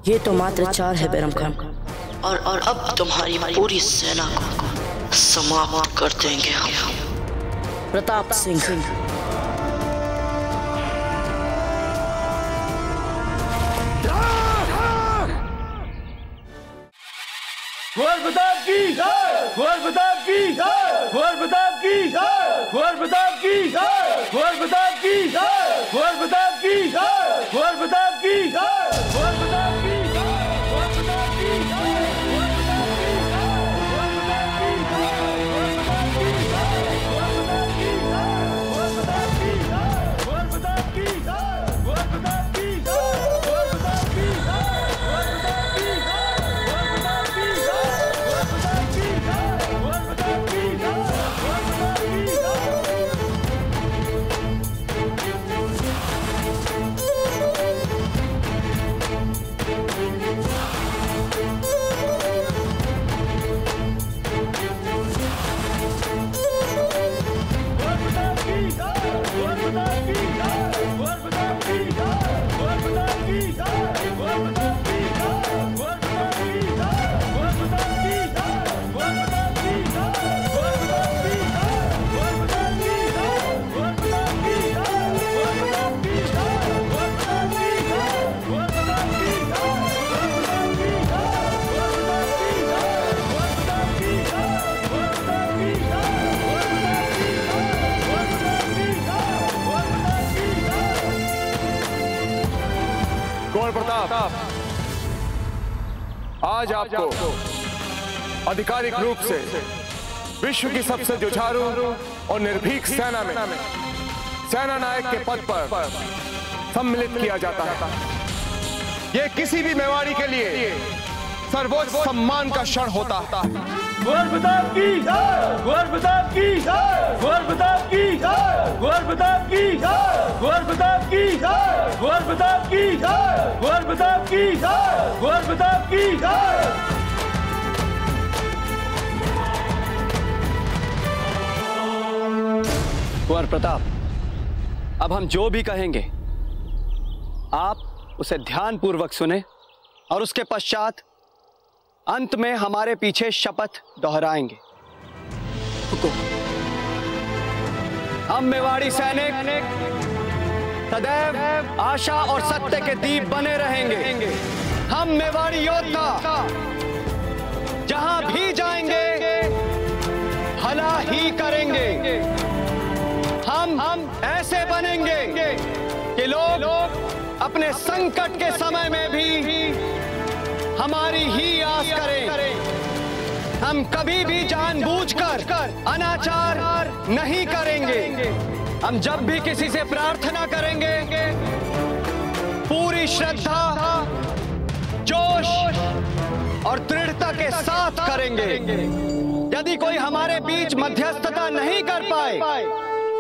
ये तो मात्र 4 है बैरम खान, और अब तुम्हारी पूरी सेना को समाप्त कर देंगे हम। प्रताप सिंह, कुंवर प्रताप की जय, कुंवर प्रताप की जय, कुंवर प्रताप की जय, कुंवर प्रताप की जय, कुंवर प्रताप की जय, कुंवर प्रताप की जय, कुंवर प्रताप की जय, कुंवर प्रताप की आज आपको आधिकारिक रूप से विश्व की सबसे जुझारू और निर्भीक सेना में सेना नायक के पद पर सम्मिलित किया जाता है। यह किसी भी मेवाड़ी के लिए सर्वोच्च सम्मान का क्षण होता है। कुंवर प्रताप की जय, कुंवर प्रताप की जय, कुंवर प्रताप की जय, कुंवर प्रताप की जय, कुंवर प्रताप की जय, कुंवर प्रताप की जय, कुंवर प्रताप की जय, कुंवर प्रताप की जय। कुंवर प्रताप, अब हम जो भी कहेंगे आप उसे ध्यानपूर्वक सुने और उसके पश्चात अंत में हमारे पीछे शपथ दोहराएंगे। हम मेवाड़ी सैनिक सदैव आशा और सत्य के दीप बने रहेंगे। हम मेवाड़ी योद्धा जहां भी जाएंगे भला ही करेंगे। हम ऐसे बनेंगे कि लोग अपने संकट के समय में भी हमारी ही आस करें। हम कभी भी जानबूझकर अनाचार नहीं करेंगे। हम जब भी किसी से प्रार्थना करेंगे पूरी श्रद्धा, जोश और दृढ़ता के साथ करेंगे। यदि कोई हमारे बीच मध्यस्थता नहीं कर पाए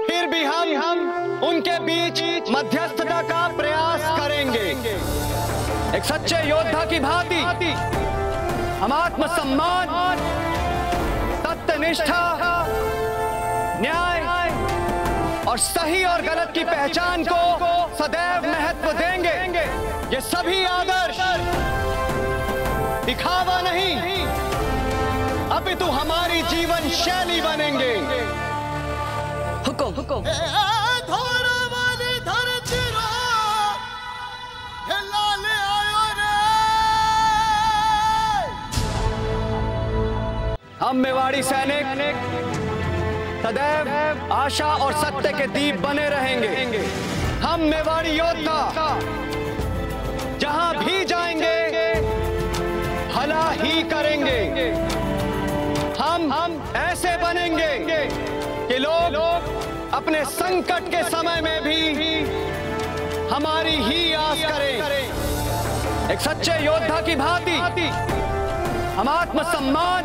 फिर भी हम उनके बीच मध्यस्थता का प्रयास करेंगे। एक सच्चे योद्धा की भांति हम आत्मसम्मान, सत्यनिष्ठा, न्याय और सही और गलत की पहचान को सदैव महत्व देंगे। ये सभी आदर्श दिखावा नहीं अपितु हमारी जीवन शैली बनेंगे। हुकुम हम मेवाड़ी सैनिक सदैव आशा और सत्य के दीप बने रहेंगे। हम मेवाड़ी योद्धा जहां भी जाएंगे भला ही करेंगे। हम ऐसे बनेंगे कि लोग अपने संकट के समय में भी हमारी ही आस करें। एक सच्चे योद्धा की भांति हम आत्मसम्मान,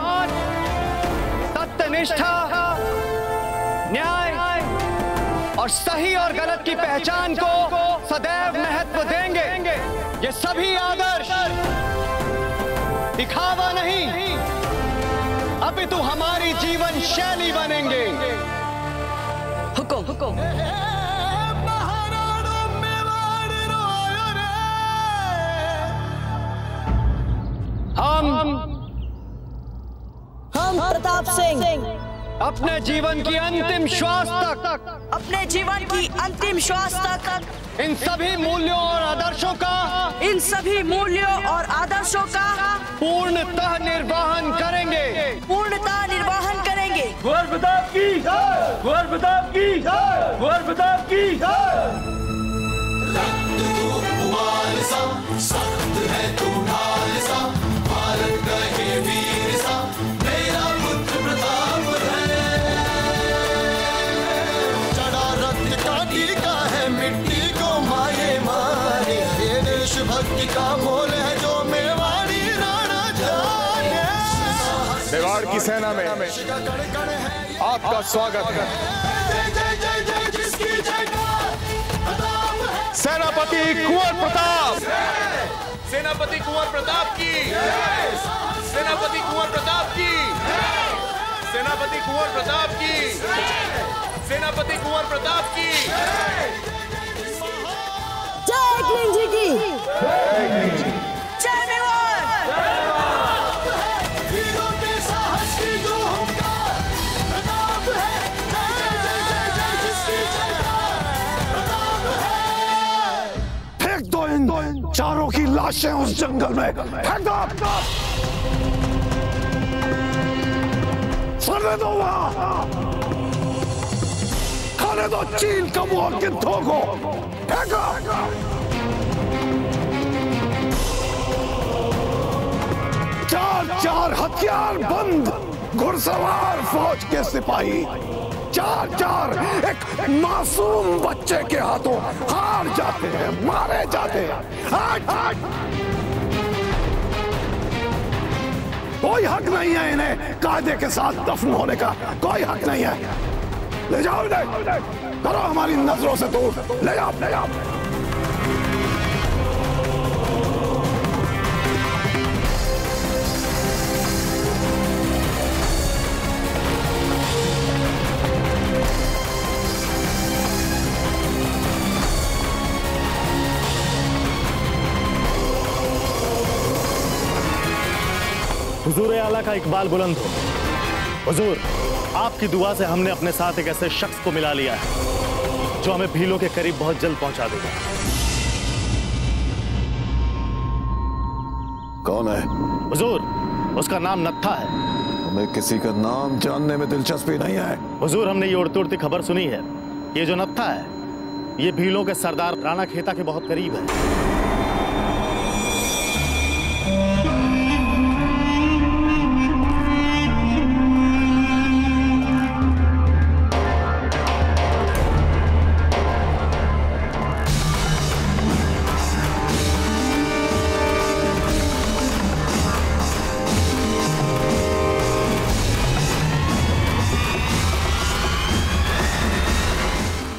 सत्यनिष्ठा, न्याय और सही और गलत की पहचान को सदैव महत्व देंगे। ये सभी आदर्श दिखावा नहीं अपितु हमारी जीवन शैली बनेंगे। हुकुम हम प्रताप सिंह अपने जीवन की अंतिम श्वास तक, अपने जीवन की अंतिम श्वास तक इन सभी मूल्यों और आदर्शों का, इन सभी मूल्यों और आदर्शों का पूर्णतः निर्वहन करेंगे, पूर्णतः निर्वहन करेंगे। कुंवर प्रताप की जय, कुंवर प्रताप की जय, कुंवर प्रताप की जय। सख्त है तू ढाल सा, भारत कहे वीर सा, मेरा पुत्र प्रताप है। चढ़ा रक्त का टीका है, मिट्टी को माये मारे, ये देशभक्ति का मोल है जो मेवाड़ी राणा जाने। मेवाड़ की सेना में आपका स्वागत है। सेनापति कुंवर प्रताप, सेनापति कुंवर प्रताप की, सेनापति कुंवर प्रताप की, सेनापति कुंवर प्रताप की, सेनापति कुंवर प्रताप की। जय किंग जी की, जय मेवाड़। वीरों के साहस की जो हुंकार, प्रताप है, जय जय जय जय जिसकी जयकार, प्रताप है। फेंक दो इन चारों की लाशें उस जंगल में, फेंक दो, सरने दो वहां, खाने दो चील कबू और गिद्धों को, फेंको। चार चार हथियार बंद घुड़सवार फौज के सिपाही, चार चार एक मासूम बच्चे के हाथों हार जाते हैं, मारे जाते हैं। हट! कोई हक नहीं है इन्हें कायदे के साथ दफन होने का, कोई हक नहीं है। ले जाओ इन्हें, करो हमारी नजरों से दूर, ले जाओ, ले जाओ। हुजूर आला का इकबाल बुलंद हो। हुजूर, आपकी दुआ से हमने अपने साथ एक ऐसे शख्स को मिला लिया है जो हमें भीलों के करीब बहुत जल्द पहुंचा देगा। कौन है? हुजूर, उसका नाम नत्था है। हमें किसी का नाम जानने में दिलचस्पी नहीं है। हुजूर, हमने ये उड़ती उड़ती खबर सुनी है, ये जो नत्था है ये भीलों के सरदार राणा खेता के बहुत करीब है।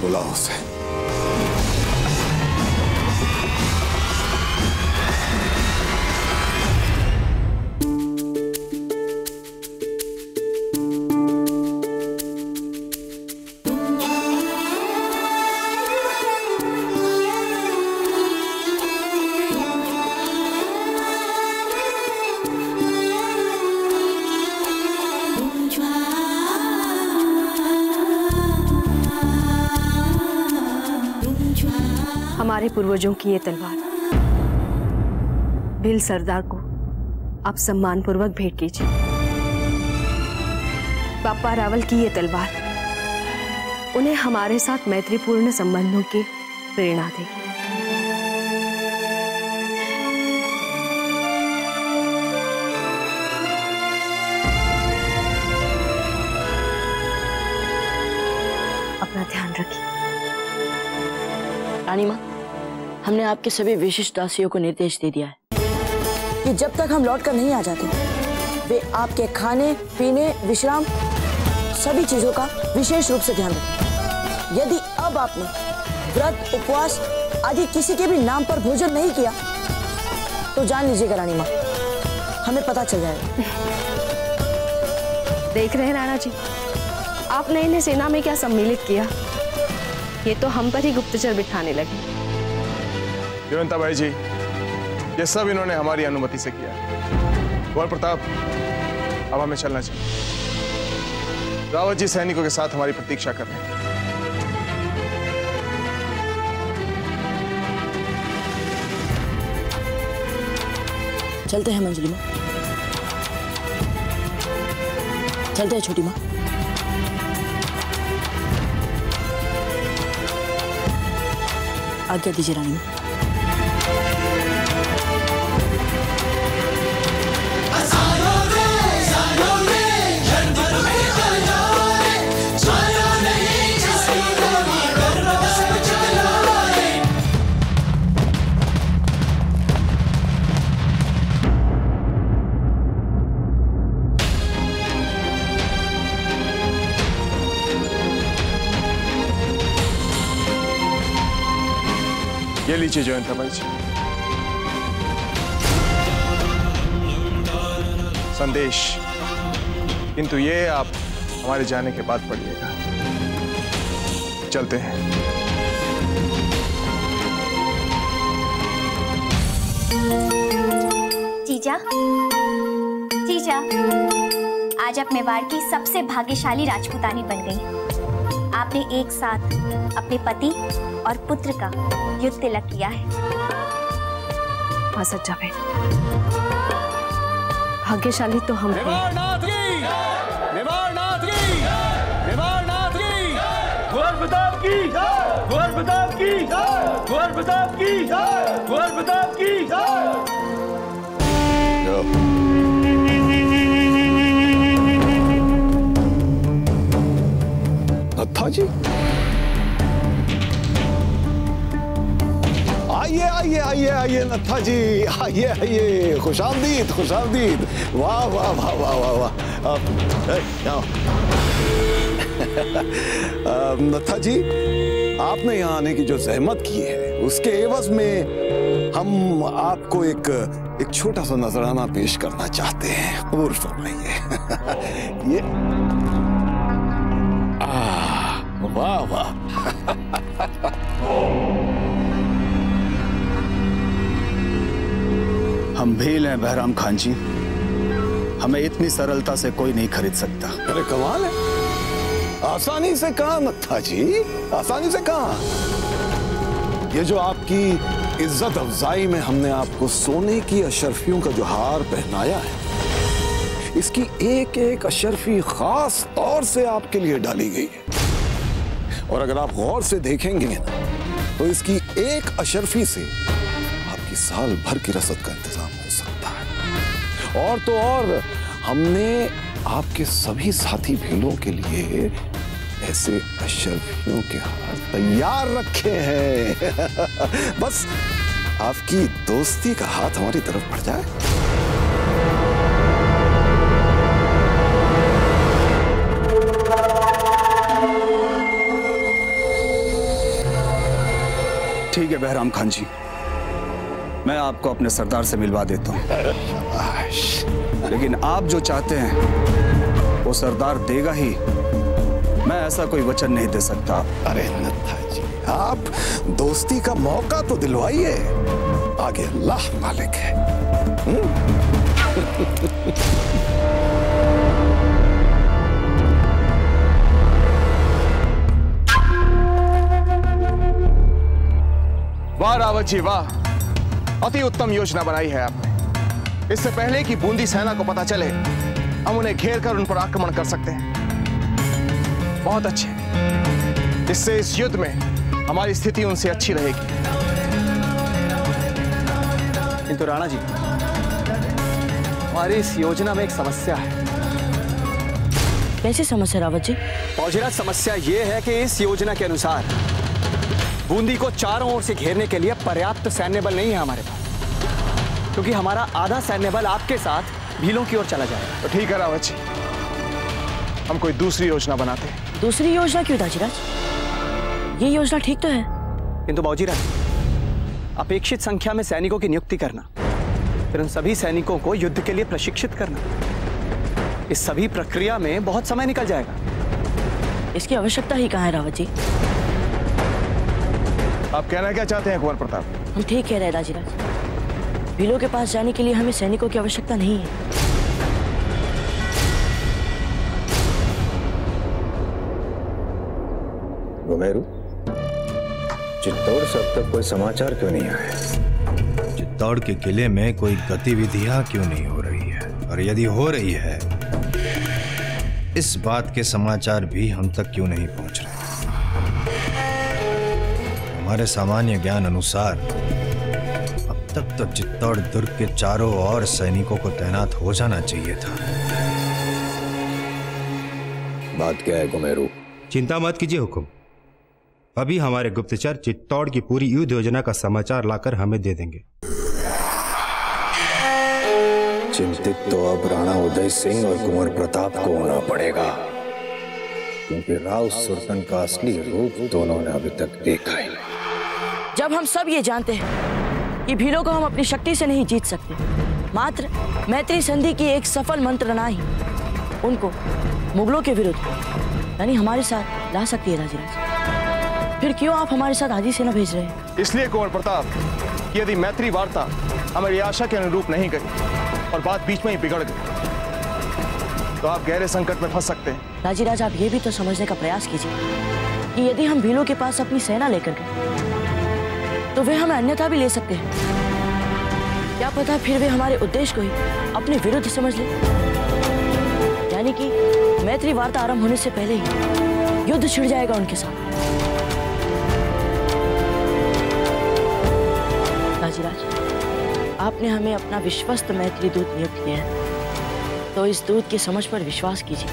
बुलाओ उसे। हमारे पूर्वजों की ये तलवार भील सरदार को आप सम्मान पूर्वक भेंट कीजिए। बापा रावल की ये तलवार उन्हें हमारे साथ मैत्रीपूर्ण संबंधों की प्रेरणा देगी। अपना ध्यान रखिए। रानी माँ, हमने आपके सभी विशिष्ट दासियों को निर्देश दे दिया है कि जब तक हम लौट कर नहीं आ जाते वे आपके खाने पीने विश्राम सभी चीजों का विशेष रूप से ध्यान रखें। यदि अब आपने व्रत उपवास आदि किसी के भी नाम पर भोजन नहीं किया तो जान लीजिएगा रानी माँ, हमें पता चल जाएगा। देख रहे हैं राणा जी, आपने इन्हें सेना में क्या सम्मिलित किया, ये तो हम पर ही गुप्तचर बिठाने लगे। जयवंता भाई जी, ये सब इन्होंने हमारी अनुमति से किया। कुंवर प्रताप, अब हमें चलना चाहिए। रावत जी सैनिकों के साथ हमारी प्रतीक्षा कर रहे हैं। चलते हैं मंजली माँ, चलते हैं छोटी माँ। आज्ञा दीजिए रानी माँ। ये लीजिए जयंता बाई जी, संदेश, किंतु ये आप हमारे जाने के बाद पढ़िएगा। चलते हैं। जीजा, जीजा, आज आप मेवाड़ की सबसे भाग्यशाली राजपूतानी बन गई। आपने एक साथ अपने पति और पुत्र का युद्ध तिलक किया है। हाँ सच्चा बहन, भाग्यशाली तो हम हैं। कुंवर प्रताप की, कुंवर प्रताप की, कुंवर प्रताप की, कुंवर प्रताप की। नत्था जी, आइए आइए आइए आइए नत्था जी, आइए आइए, खुशामदीद खुशामदीद। वाह वाह वाह वाह वाह वाह। नत्था जी, आपने यहाँ आने की जो जहमत की है उसके एवज में हम आपको एक छोटा सा नजराना पेश करना चाहते हैं। और फरमाइए। ये वाह वाह। हम भील हैं बहराम खान जी, हमें इतनी सरलता से कोई नहीं खरीद सकता। अरे कमाल है, आसानी से कहा नत्था जी, आसानी से कहा। ये जो आपकी इज्जत अफजाई में हमने आपको सोने की अशरफियों का जो हार पहनाया है, इसकी एक एक अशरफी खास तौर से आपके लिए डाली गई है। और अगर आप गौर से देखेंगे ना, तो इसकी एक अशरफी से आपकी साल भर की रसद का इंतजाम हो सकता है। और तो और, हमने आपके सभी साथी भीलों के लिए ऐसे अशरफियों के हार तैयार रखे हैं। बस आपकी दोस्ती का हाथ हमारी तरफ बढ़ जाए। ठीक है बहराम खान जी, मैं आपको अपने सरदार से मिलवा देता हूँ। लेकिन आप जो चाहते हैं वो सरदार देगा ही, मैं ऐसा कोई वचन नहीं दे सकता। अरे नत्था जी, आप दोस्ती का मौका तो दिलवाइए, आगे अल्लाह मालिक है। वाह रावत जी वाह, अति उत्तम योजना बनाई है आपने। इससे पहले कि बूंदी सेना को पता चले, हम उन्हें घेर कर उन पर आक्रमण कर सकते हैं। बहुत अच्छे, इससे इस युद्ध में हमारी स्थिति उनसे अच्छी रहेगी। किंतु राणा जी, हमारी इस योजना में एक समस्या है। कैसी समस्या रावत जी? फौजीराज, समस्या यह है कि इस योजना के अनुसार बूंदी को चारों ओर से घेरने के लिए पर्याप्त सैन्य बल नहीं है हमारे पास, क्योंकि हमारा आधा सैन्य बल आपके साथ भीलों की ओर चला जाएगा। तो ठीक है रावत जी, हम कोई दूसरी योजना बनाते हैं। दूसरी योजना क्यों दाजीराज? ये योजना ठीक तो है। किंतु बाबूजीराज, अपेक्षित संख्या में सैनिकों की नियुक्ति करना, फिर उन सभी सैनिकों को युद्ध के लिए प्रशिक्षित करना, इस सभी प्रक्रिया में बहुत समय निकल जाएगा। इसकी आवश्यकता ही कहाँ है रावत जी? आप कहना क्या चाहते हैं कुंवर प्रताप? हम ठीक कह रहे हैं दाजीराज, भीलों के पास जाने के लिए हमें सैनिकों की आवश्यकता नहीं है। घुमेरू, चित्तौड़ से अब तक कोई समाचार क्यों नहीं आया? चित्तौड़ के किले में कोई गतिविधियां क्यों नहीं हो रही है? और यदि हो रही है, इस बात के समाचार भी हम तक क्यों नहीं पहुंच रहे? हमारे सामान्य ज्ञान अनुसार अब तक तो चित्तौड़ दुर्ग के चारों ओर सैनिकों को तैनात हो जाना चाहिए था। बात क्या है घुमेरू? चिंता मत कीजिए हुकुम, अभी हमारे गुप्तचर चित्तौड़ की पूरी युद्ध योजना का समाचार लाकर हमें दे देंगे। चिंतित तो अब राणा उदय सिंह और कुंवर प्रताप को होना पड़ेगा, क्योंकि राव सुरतन का असली रूप दोनों ने अभी तक देखा ही नहीं। जब हम सब ये जानते हैं कि भीलों को हम अपनी शक्ति से नहीं जीत सकते, मात्र मैत्री संधि की एक सफल मंत्रणा ही उनको मुगलों के विरुद्ध यानी हमारे साथ ला सकती है राजीराज, फिर क्यों आप हमारे साथ आधी सेना भेज रहे हैं? इसलिए कुंवर प्रताप कि यदि मैत्री वार्ता हमारी आशा के अनुरूप नहीं गई और बात बीच में ही बिगड़ गई तो आप गहरे संकट में फंस सकते हैं। राजीराज, आप ये भी तो समझने का प्रयास कीजिए कि यदि हम भीलों के पास अपनी सेना लेकर गए तो वे हमें अन्यथा भी ले सकते हैं। क्या पता फिर वे हमारे उद्देश्य को ही अपने विरुद्ध समझ ले, यानी कि मैत्री वार्ता आरंभ होने से पहले ही युद्ध छिड़ जाएगा उनके साथ। राजीराज, आपने हमें अपना विश्वस्त मैत्री दूत नियुक्त किया है, तो इस दूत की समझ पर विश्वास कीजिए,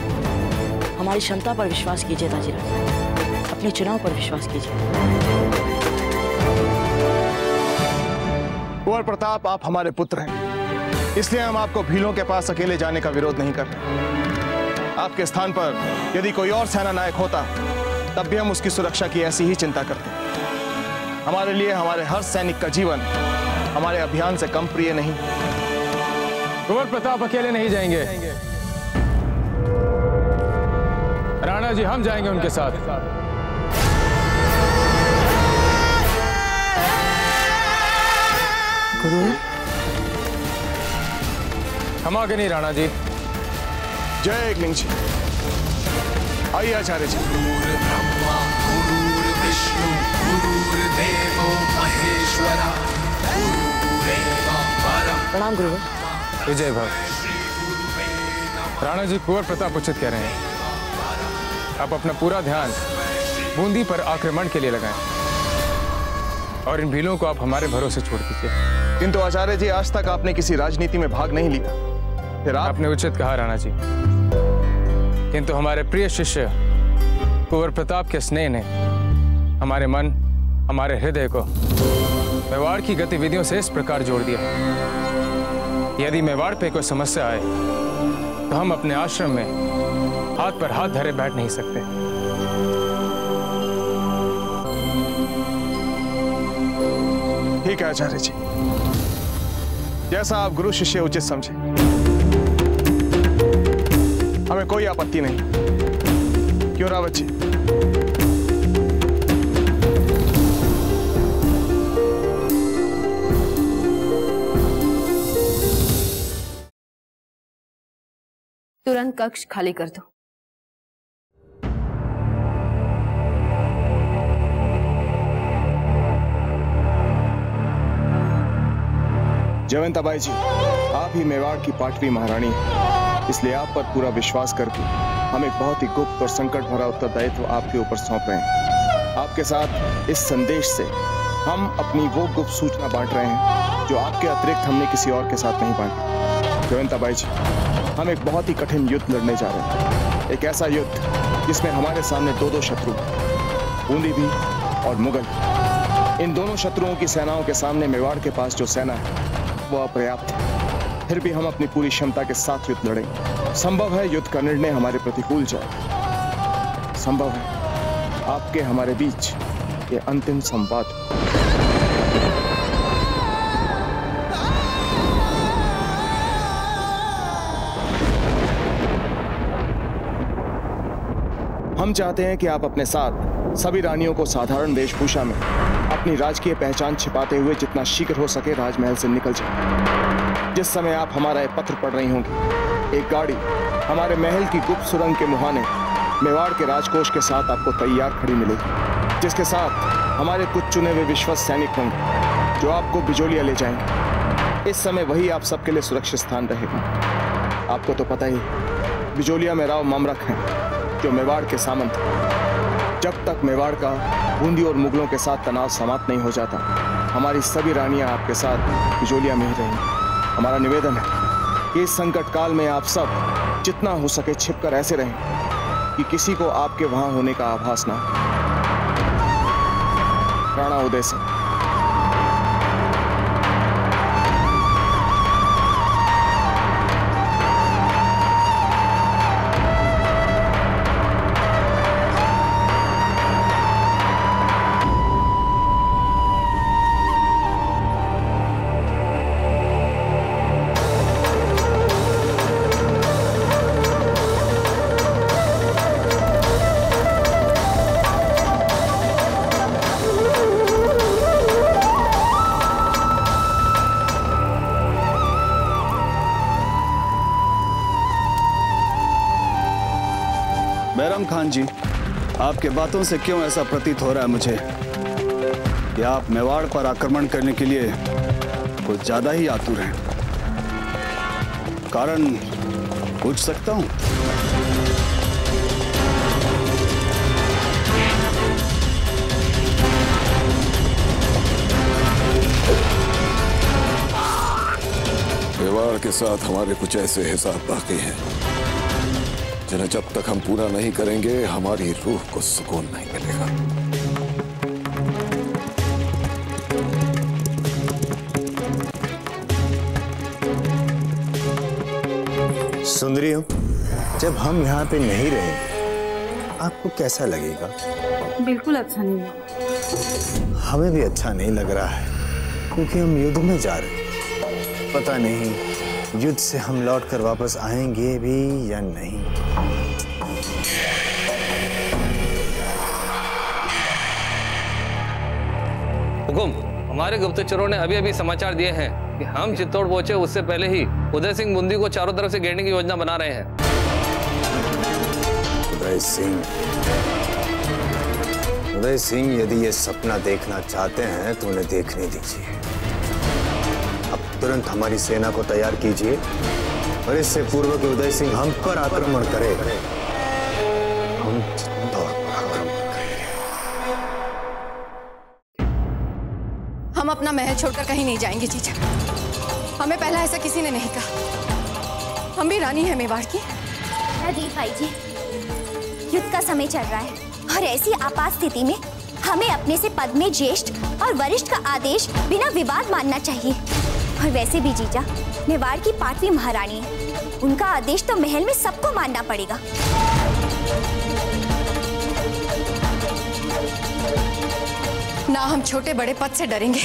हमारी क्षमता पर विश्वास कीजिए राजीराज, अपने चुनाव पर विश्वास कीजिए। कुंवर प्रताप, आप हमारे पुत्र हैं, इसलिए हम आपको भीलों के पास अकेले जाने का विरोध नहीं कर रहे। आपके स्थान पर यदि कोई और सेना नायक होता तब भी हम उसकी सुरक्षा की ऐसी ही चिंता करते। हमारे लिए हमारे हर सैनिक का जीवन हमारे अभियान से कम प्रिय नहीं। कुंवर प्रताप अकेले नहीं जाएंगे, राणा जी हम जाएंगे उनके साथ। गुरु, हम आगे नहीं राणा जी। जय एकलिंग जी। आइए आचार्य जी। प्रणाम गुरु। विजय भव। राणा जी, कुंवर प्रताप उचित कह रहे हैं, आप अपना पूरा ध्यान बूंदी पर आक्रमण के लिए लगाएं और इन भीलों को आप हमारे भरोसे छोड़ दीजिए। किंतु आचार्य जी, आज तक आपने किसी राजनीति में भाग नहीं लिया, फिर आपने उचित कहा राणा जी, किंतु हमारे प्रिय शिष्य कुंवर प्रताप के स्नेह ने हमारे मन, हमारे हृदय को मेवाड़ की गतिविधियों से इस प्रकार जोड़ दिया। यदि मेवाड़ पे कोई समस्या आए तो हम अपने आश्रम में हाथ पर हाथ धरे बैठ नहीं सकते। ठीक है आचार्य जी, जैसा आप गुरु शिष्य उचित समझे, हमें कोई आपत्ति नहीं। क्यों रावत जी? तुरंत कक्ष खाली कर दो। जयवंताबाई जी, आप ही मेवाड़ की पाटवी महारानी हैं, इसलिए आप पर पूरा विश्वास करके हम एक बहुत ही गुप्त और संकट भरा उत्तरदायित्व आपके ऊपर सौंप रहे हैं। आपके साथ इस संदेश से हम अपनी वो गुप्त सूचना बांट रहे हैं जो आपके अतिरिक्त हमने किसी और के साथ नहीं बांटी। जयवंताबाई जी, हम एक बहुत ही कठिन युद्ध लड़ने जा रहे हैं, एक ऐसा युद्ध जिसमें हमारे सामने दो शत्रु, बूंदी भी और मुगल। इन दोनों शत्रुओं की सेनाओं के सामने मेवाड़ के पास जो सेना है वो अपर्याप्त है, फिर भी हम अपनी पूरी क्षमता के साथ युद्ध लड़ेंगे। संभव है युद्ध का निर्णय हमारे प्रतिकूल जाए, संभव है आपके हमारे बीच ये अंतिम संवाद। हम चाहते हैं कि आप अपने साथ सभी रानियों को साधारण वेशभूषा में अपनी राजकीय पहचान छिपाते हुए जितना शीघ्र हो सके राजमहल से निकल जाए। जिस समय आप हमारा ये पत्र पढ़ रही होंगी, एक गाड़ी हमारे महल की गुप्त सुरंग के मुहाने मेवाड़ के राजकोष के साथ आपको तैयार खड़ी मिलेगी, जिसके साथ हमारे कुछ चुने हुए विश्वस्त सैनिक होंगे जो आपको बिजोलिया ले जाएंगे। इस समय वही आप सबके लिए सुरक्षित स्थान रहेगा। आपको तो पता ही, बिजोलिया में राव ममरक हैं जो मेवाड़ के सामंत हैं। जब तक मेवाड़ का बूंदी और मुगलों के साथ तनाव समाप्त नहीं हो जाता, हमारी सभी रानियां आपके साथ बिजोलिया में ही रहेंगी। हमारा निवेदन है कि इस संकट काल में आप सब जितना हो सके छिपकर ऐसे रहें कि किसी को आपके वहां होने का आभास ना हो। राणा उदय सिंह। बैरम खान जी, आपके बातों से क्यों ऐसा प्रतीत हो रहा है मुझे कि आप मेवाड़ पर आक्रमण करने के लिए कुछ ज्यादा ही आतुर हैं। कारण पूछ सकता हूं? मेवाड़ के साथ हमारे कुछ ऐसे हिसाब बाकी हैं जिन्हें जब तक हम पूरा नहीं करेंगे हमारी रूह को सुकून नहीं मिलेगा। सुंदरियों, जब हम यहाँ पे नहीं रहेंगे आपको कैसा लगेगा? बिल्कुल अच्छा नहीं लगा। हमें भी अच्छा नहीं लग रहा है क्योंकि हम युद्ध में जा रहे हैं। पता नहीं युद्ध से हम लौट कर वापस आएंगे भी या नहीं। हुकुम, हमारे गुप्तचरों ने अभी अभी समाचार दिए हैं कि हम चित्तौड़ पहुंचे उससे पहले ही उदय सिंह बूंदी को चारों तरफ से घेरने की योजना बना रहे हैं। उदय सिंह यदि ये सपना देखना चाहते हैं तो उन्हें देखने दीजिए। अब तुरंत हमारी सेना को तैयार कीजिए और इससे पूर्व कि उदय सिंह हम पर आक्रमण करे, हम चित्तौड़ पर आक्रमण करेंगे। हम अपना महल छोड़कर कहीं नहीं जाएंगे जीजा। हमें पहला ऐसा किसी ने नहीं कहा। हम भी रानी है मेवाड़ की। राजीव भाई जी, युद्ध का समय चल रहा है और ऐसी आपात स्थिति में हमें अपने से पद में ज्येष्ठ और वरिष्ठ का आदेश बिना विवाद मानना चाहिए। और वैसे भी जीजा, मेवाड़ की 5वीं महारानी है, उनका आदेश तो महल में सबको मानना पड़ेगा। ना हम छोटे बड़े पद से डरेंगे,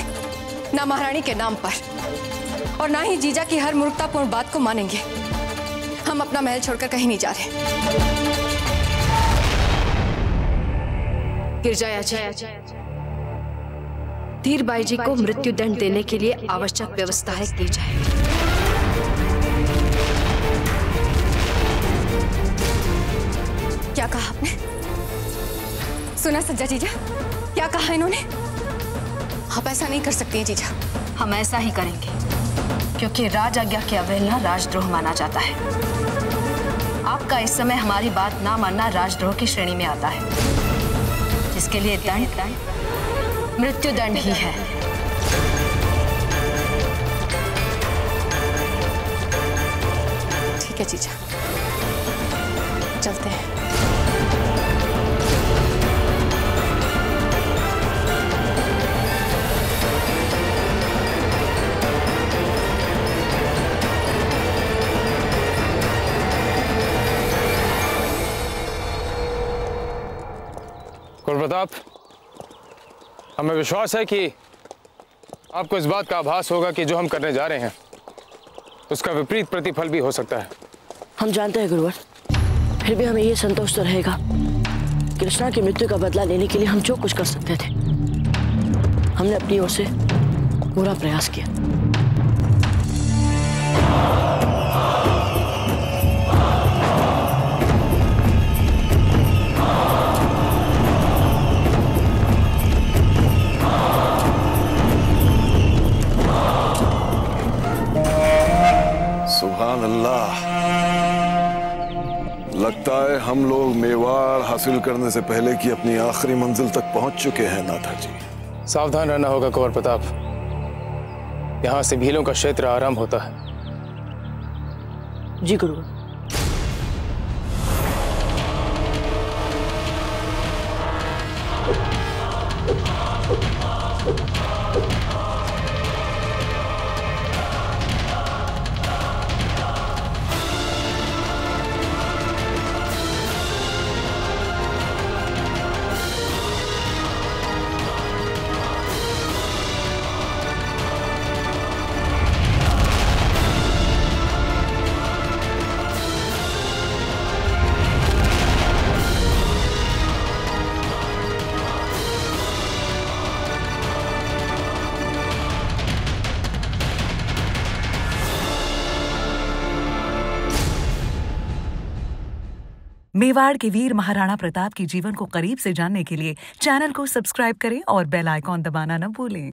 ना महारानी के नाम पर, और ना ही जीजा की हर मूर्खतापूर्ण बात को मानेंगे। हम अपना महल छोड़कर कहीं नहीं जा रहे। गिरजाया जी, धीरबाई जी को मृत्यु दंड देने के लिए आवश्यक व्यवस्थाएं की जाए। क्या कहा आपने? सुना सज्जा जीजा, क्या कहा इन्होंने? आप ऐसा नहीं कर सकती हैं जीजा। हम ऐसा ही करेंगे क्योंकि राज आज्ञा की अवहेलना राजद्रोह माना जाता है। आपका इस समय हमारी बात ना मानना राजद्रोह की श्रेणी में आता है, जिसके लिए दंड मृत्यु दंड ही है। ठीक है जीजा, चलते हैं। कुलप्रताप, हमें विश्वास है कि आपको इस बात का आभास होगा कि जो हम करने जा रहे हैं उसका विपरीत प्रतिफल भी हो सकता है। हम जानते हैं गुरुवर, फिर भी हमें ये संतोष तो रहेगा कृष्णा की मृत्यु का बदला लेने के लिए हम जो कुछ कर सकते थे हमने अपनी ओर से पूरा प्रयास किया। हम लोग मेवाड़ हासिल करने से पहले की अपनी आखिरी मंजिल तक पहुंच चुके हैं नाथा जी। सावधान रहना होगा कुंवर प्रताप। यहां से भीलों का क्षेत्र आरंभ होता है। जी गुरु। मेवाड़ के वीर महाराणा प्रताप के जीवन को करीब से जानने के लिए चैनल को सब्सक्राइब करें और बेल आइकॉन दबाना न भूलें।